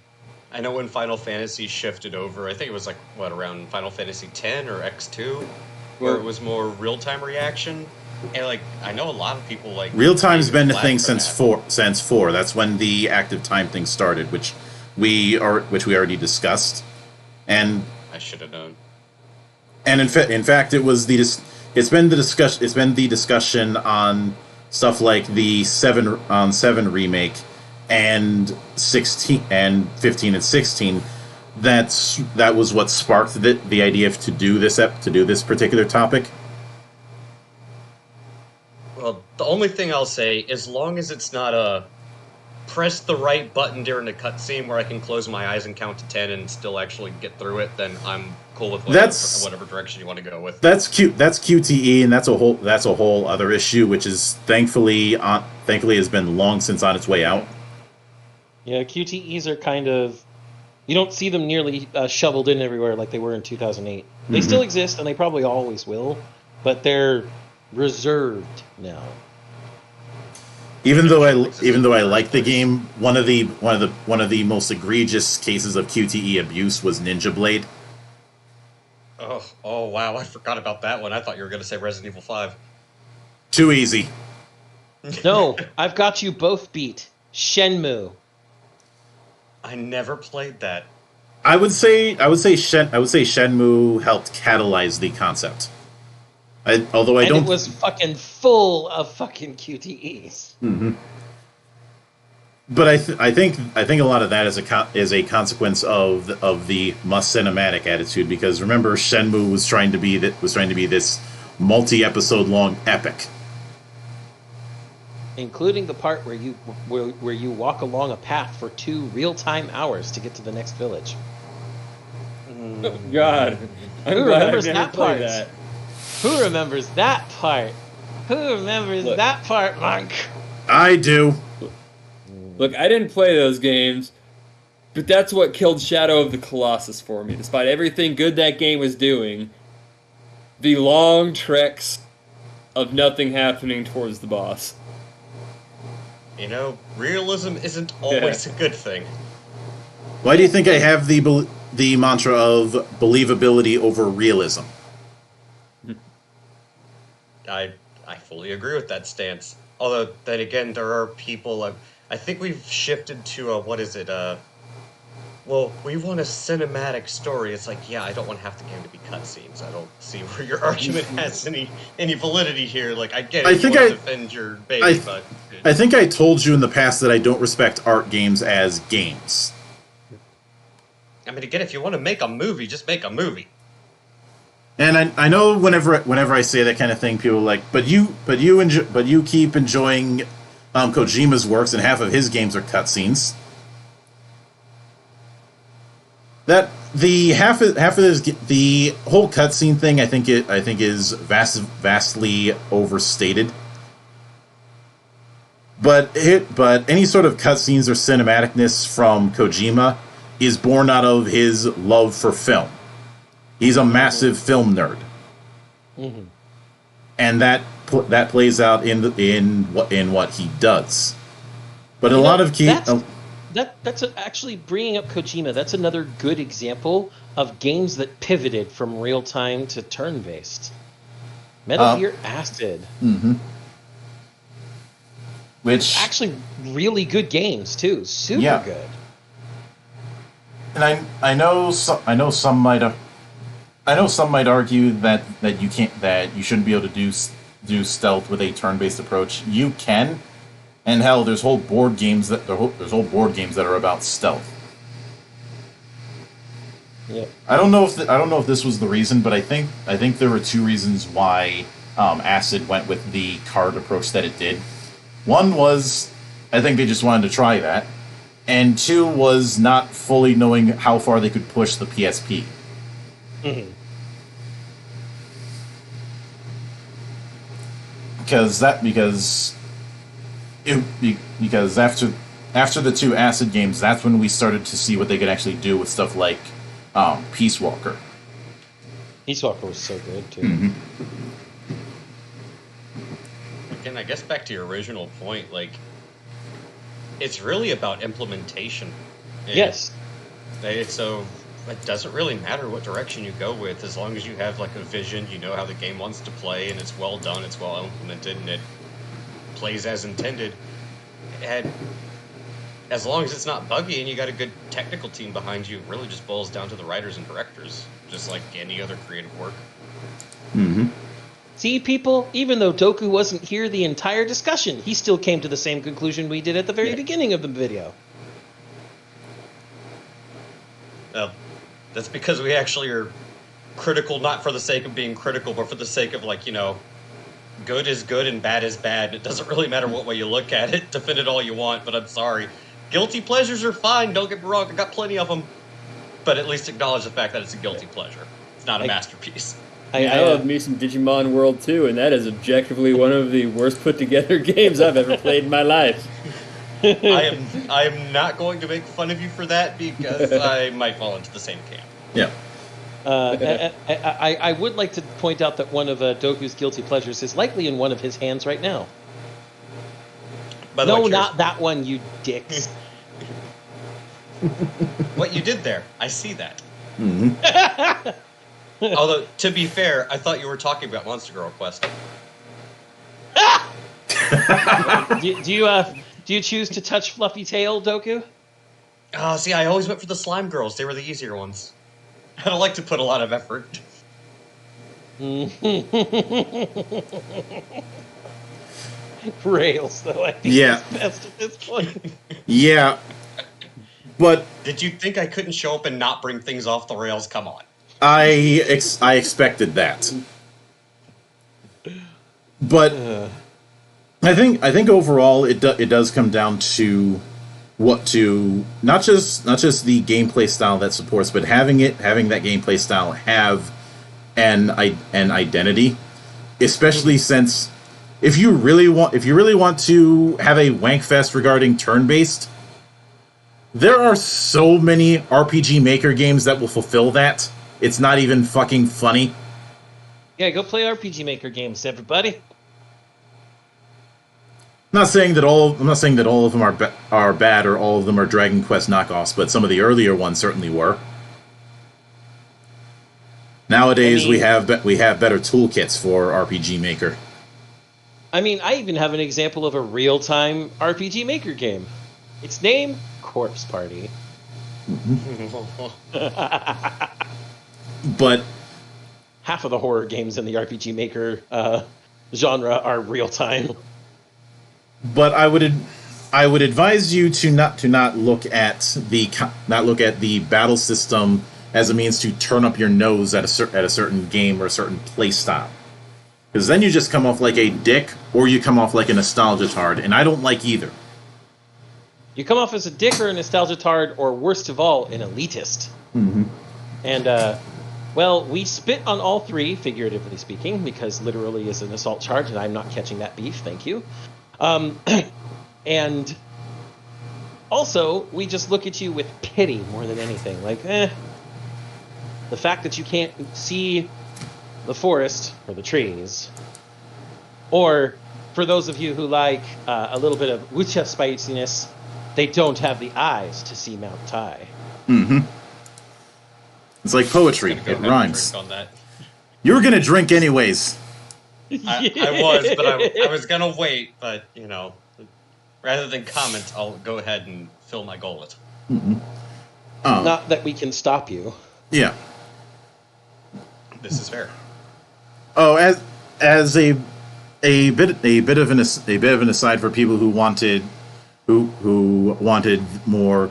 [SPEAKER 6] when Final Fantasy shifted over, I think it was like, around Final Fantasy X or X2, where it was more real-time reaction. And like, I know a lot of people like...
[SPEAKER 2] Real-time's been a thing since 4. That's when the active time thing started, which we already discussed. And
[SPEAKER 6] I should have known.
[SPEAKER 2] And in fact, it's been the discussion on stuff like the 7 remake and 16 and 15 and 16. That was what sparked the idea to do this particular topic.
[SPEAKER 6] Well, the only thing I'll say, as long as it's not a press the right button during a cutscene where I can close my eyes and count to 10 and still actually get through it, then I'm cool with whatever direction you want to go with.
[SPEAKER 2] That's cute. That's QTE, and that's a whole other issue, which is thankfully has been long since on its way out.
[SPEAKER 1] Yeah, QTEs are kind of, you don't see them nearly shoveled in everywhere like they were in 2008. They still exist, and they probably always will, but they're reserved now.
[SPEAKER 2] Even though I like the game, one of the most egregious cases of QTE abuse was Ninja Blade.
[SPEAKER 6] Oh wow, I forgot about that one. I thought you were going to say Resident Evil 5.
[SPEAKER 2] Too easy.
[SPEAKER 1] No, I've got you both beat. Shenmue.
[SPEAKER 6] I never played that.
[SPEAKER 2] I would say Shenmue helped catalyze the concept. It was
[SPEAKER 1] fucking full of fucking QTEs.
[SPEAKER 2] Mm-hmm. But I think a lot of that is a consequence of the must cinematic attitude, because remember, Shenmue was trying to be this multi-episode long epic,
[SPEAKER 1] including the part where you walk along a path for 2 real-time hours to get to the next village.
[SPEAKER 4] Oh, God,
[SPEAKER 1] Who remembers that part? Who remembers that part? Who remembers that part, Monk?
[SPEAKER 2] I do.
[SPEAKER 4] Look, I didn't play those games, but that's what killed Shadow of the Colossus for me. Despite everything good that game was doing, the long treks of nothing happening towards the boss.
[SPEAKER 6] You know, realism isn't always a good thing.
[SPEAKER 2] Why do you think I have the mantra of believability over realism?
[SPEAKER 6] I fully agree with that stance. Although, then again, there are people... I think we've shifted to what is it? Well, we want a cinematic story. It's like, yeah, I don't want half the game to be cutscenes. I don't see where your argument has any validity here. Like, I get it. You want to defend your baby, but...
[SPEAKER 2] I think I told you in the past that I don't respect art games as games.
[SPEAKER 6] I mean, again, if you want to make a movie, just make a movie.
[SPEAKER 2] And I know whenever I say that kind of thing, people are like, but you keep enjoying Kojima's works, and half of his games are cutscenes. That the half of this, the whole cutscene thing, I think is vastly overstated. But any sort of cutscenes or cinematicness from Kojima is born out of his love for film. He's a massive film nerd, and that plays out in what he does. But a lot of
[SPEAKER 1] that's actually bringing up Kojima. That's another good example of games that pivoted from real time to turn based. Metal Gear Acid,
[SPEAKER 2] which
[SPEAKER 1] actually really good games too, super good.
[SPEAKER 2] And I know some might argue that you shouldn't be able to do stealth with a turn-based approach. You can, and hell, there's whole board games that are about stealth.
[SPEAKER 1] Yeah.
[SPEAKER 2] I don't know if this was the reason, but I think there were 2 reasons why Acid went with the card approach that it did. One was, I think they just wanted to try that, and 2 was not fully knowing how far they could push the PSP. Because after the 2 Acid games, that's when we started to see what they could actually do with stuff like Peace Walker.
[SPEAKER 1] Peace Walker was so good too.
[SPEAKER 6] Again, I guess back to your original point, like, it's really about implementation.
[SPEAKER 1] Yes.
[SPEAKER 6] So it doesn't really matter what direction you go with, as long as you have like a vision, you know how the game wants to play, and it's well done, it's well implemented, and it plays as intended. And as long as it's not buggy and you got a good technical team behind you, it really just boils down to the writers and directors, just like any other creative work.
[SPEAKER 2] Mm-hmm.
[SPEAKER 1] See, people, even though Doku wasn't here the entire discussion, he still came to the same conclusion we did at the very beginning of the video.
[SPEAKER 6] Well, that's because we actually are critical, not for the sake of being critical, but for the sake of, like, good is good and bad is bad. It doesn't really matter what way you look at it. Defend it all you want, but I'm sorry. Guilty pleasures are fine, don't get me wrong, I got plenty of them. But at least acknowledge the fact that it's a guilty pleasure. It's not a masterpiece.
[SPEAKER 4] I love me some Digimon World 2, and that is objectively one of the worst put together games I've ever played in my life.
[SPEAKER 6] I am not going to make fun of you for that because I might fall into the same camp.
[SPEAKER 2] Yeah.
[SPEAKER 1] I would like to point out that one of Doku's guilty pleasures is likely in one of his hands right now.
[SPEAKER 6] By the way, cheers.
[SPEAKER 1] Not that one, you dicks.
[SPEAKER 6] What you did there, I see that.
[SPEAKER 2] Mm-hmm.
[SPEAKER 6] Although, to be fair, I thought you were talking about Monster Girl Quest.
[SPEAKER 1] Do you choose to touch Fluffy Tail, Doku?
[SPEAKER 6] See, I always went for the slime girls. They were the easier ones. I don't like to put a lot of effort.
[SPEAKER 1] Rails, though, I think is best at this point.
[SPEAKER 2] Yeah. But
[SPEAKER 6] did you think I couldn't show up and not bring things off the rails? Come on.
[SPEAKER 2] I expected that. But I think overall it does come down to not just the gameplay style that supports, but having that gameplay style have an identity, especially since if you really want to have a wankfest regarding turn-based, there are so many RPG Maker games that will fulfill that. It's not even fucking funny.
[SPEAKER 1] Yeah, go play RPG Maker games, everybody.
[SPEAKER 2] I'm not saying that all of them are bad or all of them are Dragon Quest knockoffs, but some of the earlier ones certainly were. Nowadays, we have better toolkits for RPG Maker.
[SPEAKER 1] I mean, I even have an example of a real-time RPG Maker game. Its name, Corpse Party.
[SPEAKER 2] But
[SPEAKER 1] half of the horror games in the RPG Maker genre are real-time.
[SPEAKER 2] But I would advise you to not look at the battle system as a means to turn up your nose at a certain game or a certain play style, because then you just come off like a dick or you come off like a nostalgia tard, and I don't like either.
[SPEAKER 1] You come off as a dick or a nostalgia tard, or worst of all, an elitist.
[SPEAKER 2] Mm-hmm.
[SPEAKER 1] And well, we spit on all three, figuratively speaking, because literally is an assault charge, and I'm not catching that beef. Thank you. And also, we just look at you with pity more than anything. Like, the fact that you can't see the forest or the trees, or for those of you who like a little bit of wucha spiciness, they don't have the eyes to see Mount Tai.
[SPEAKER 2] Mm-hmm. It's like poetry. It rhymes.
[SPEAKER 6] On that.
[SPEAKER 2] You were gonna drink anyways.
[SPEAKER 6] I was, but I was gonna wait. But rather than comment, I'll go ahead and fill my gullet.
[SPEAKER 2] Mm-hmm.
[SPEAKER 1] Not that we can stop you.
[SPEAKER 2] Yeah.
[SPEAKER 6] This is fair.
[SPEAKER 2] Oh, as a bit of an aside for people who wanted more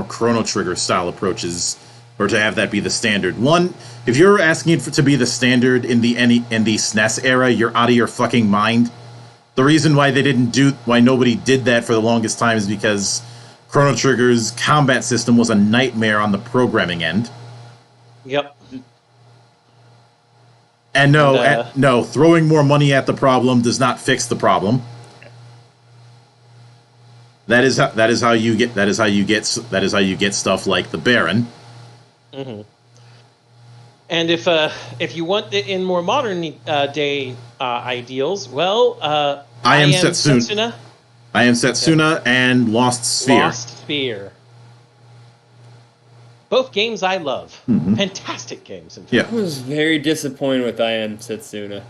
[SPEAKER 2] Chrono Trigger style approaches, or to have that be the standard. One, if you're asking it to be the standard in the SNES era, you're out of your fucking mind. The reason why nobody did that for the longest time is because Chrono Trigger's combat system was a nightmare on the programming end.
[SPEAKER 1] Yep.
[SPEAKER 2] And no, throwing more money at the problem does not fix the problem. That is how you get stuff like the Baron.
[SPEAKER 1] Mm-hmm. And if you want it in more modern day ideals, well, I am Setsuna.
[SPEAKER 2] I am Setsuna and Lost Sphere.
[SPEAKER 1] Lost Sphere. Both games I love.
[SPEAKER 2] Mm-hmm.
[SPEAKER 1] Fantastic games. In fact.
[SPEAKER 2] Yeah.
[SPEAKER 4] I was very disappointed with I Am Setsuna.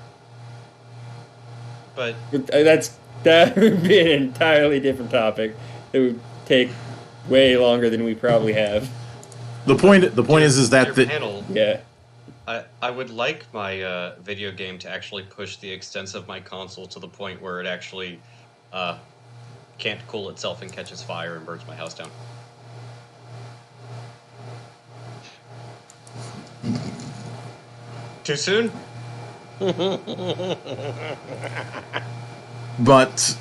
[SPEAKER 6] But
[SPEAKER 4] that would be an entirely different topic. It would take way longer than we probably have.
[SPEAKER 2] The point is that
[SPEAKER 6] panel.
[SPEAKER 4] Yeah.
[SPEAKER 6] I would like my video game to actually push the extents of my console to the point where it actually can't cool itself and catches fire and burns my house down. Too soon?
[SPEAKER 2] But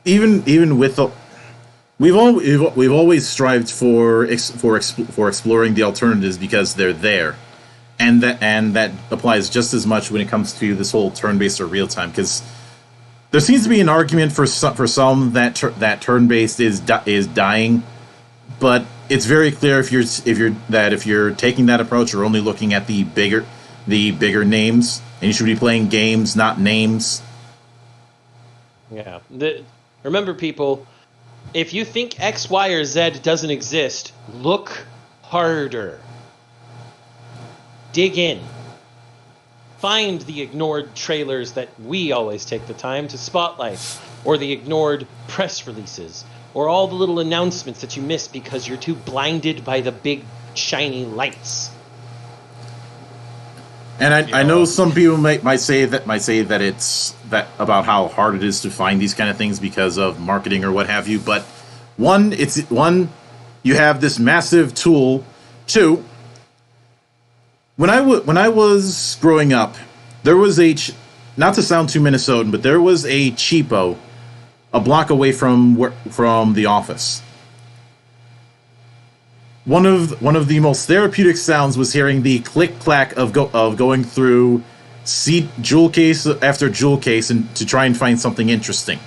[SPEAKER 2] even with the, we've always strived for exploring the alternatives because they're there, and that applies just as much when it comes to this whole turn-based or real time, because there seems to be an argument for some that turn-based is dying, but it's very clear if you're taking that approach, you're only looking at the bigger names, and you should be playing games, not names.
[SPEAKER 1] Yeah. Remember, people, if you think X, Y, or Z doesn't exist, look harder. Dig in. Find the ignored trailers that we always take the time to spotlight, or the ignored press releases, or all the little announcements that you miss because you're too blinded by the big, shiny lights.
[SPEAKER 2] And I know some people might say that it's that about how hard it is to find these kind of things because of marketing or what have you. But one, you have this massive tool. Two, when I was growing up, there was not to sound too Minnesotan, but there was a cheapo a block away from the office. One of the most therapeutic sounds was hearing the click-clack of going through jewel case after jewel case and to try and find something interesting.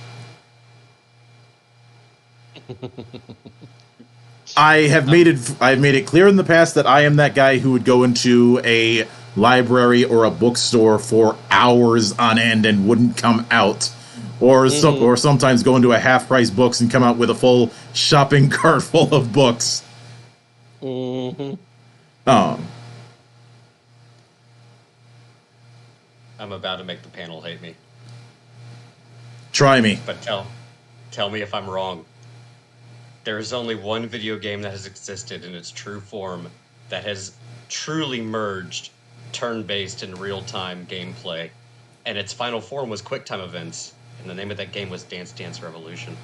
[SPEAKER 2] I've made it clear in the past that I am that guy who would go into a library or a bookstore for hours on end and wouldn't come out, or sometimes go into a half-price books and come out with a full shopping cart full of books.
[SPEAKER 6] I'm about to make the panel hate me.
[SPEAKER 2] Try me.
[SPEAKER 6] But tell me if I'm wrong. There is only one video game that has existed in its true form that has truly merged turn-based and real-time gameplay, and its final form was QuickTime events, and the name of that game was Dance Dance Revolution.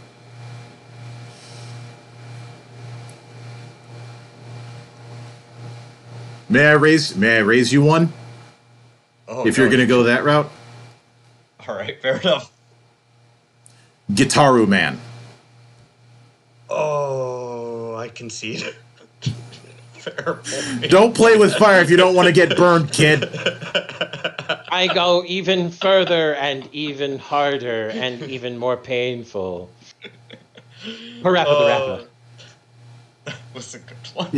[SPEAKER 2] May I raise you one?
[SPEAKER 6] Oh,
[SPEAKER 2] if you're going to go that route?
[SPEAKER 6] All right, fair enough.
[SPEAKER 2] Gitaru Man.
[SPEAKER 6] Oh, I concede. Fair point.
[SPEAKER 2] Don't play with fire if you don't want to get burned, kid.
[SPEAKER 1] I go even further and even harder and even more painful. Parappa the Rapper.
[SPEAKER 6] That was a good one.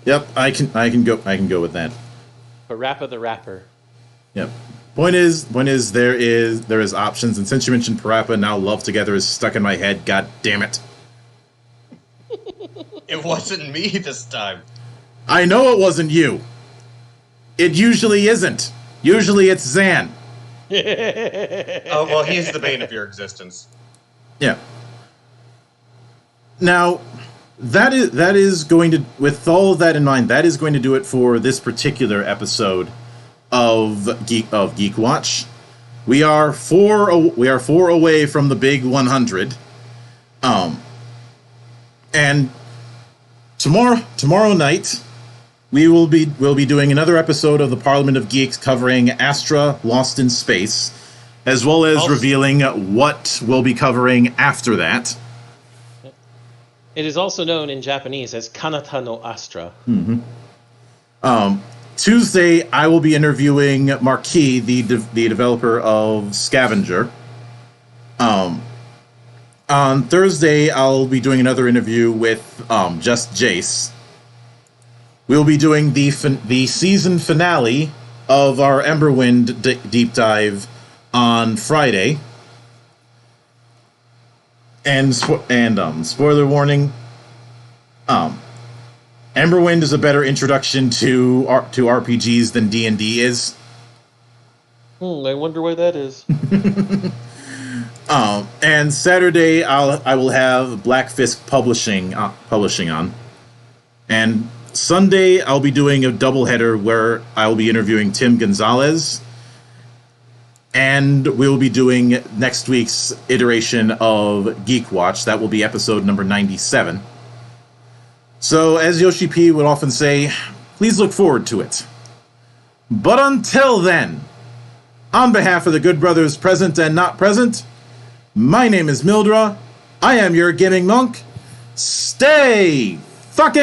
[SPEAKER 2] Yep, I can go with that.
[SPEAKER 1] Parappa the Rapper.
[SPEAKER 2] Yep. Point is there is options, and since you mentioned Parappa, now Love Together is stuck in my head. God damn it!
[SPEAKER 6] It wasn't me this time.
[SPEAKER 2] I know it wasn't you. It usually isn't. Usually it's Zan.
[SPEAKER 6] Oh well, he's the bane of your existence.
[SPEAKER 2] Yeah. Now, that is going to, with all of that in mind, that is going to do it for this particular episode of Geekwatch. We are four away from the big 100. And tomorrow night we'll be doing another episode of the Parliament of Geeks covering Astra: Lost in Space, as well as revealing what we'll be covering after that.
[SPEAKER 1] It is also known in Japanese as Kanata no Astra.
[SPEAKER 2] Mm-hmm. Tuesday, I will be interviewing Marquis, the developer of Scavenger. On Thursday, I'll be doing another interview with Just Jace. We'll be doing the season finale of our Emberwind deep dive on Friday. And spoiler warning, Emberwind is a better introduction to RPGs than D&D is.
[SPEAKER 1] I wonder why that is.
[SPEAKER 2] And Saturday I will have Black Fisk publishing on. And Sunday, I'll be doing a doubleheader where I'll be interviewing Tim Gonzalez. And we'll be doing next week's iteration of Geekwatch. That will be episode number 97. So, as Yoshi P would often say, please look forward to it. But until then, on behalf of the good brothers present and not present, my name is Mildra. I am your gaming monk. Stay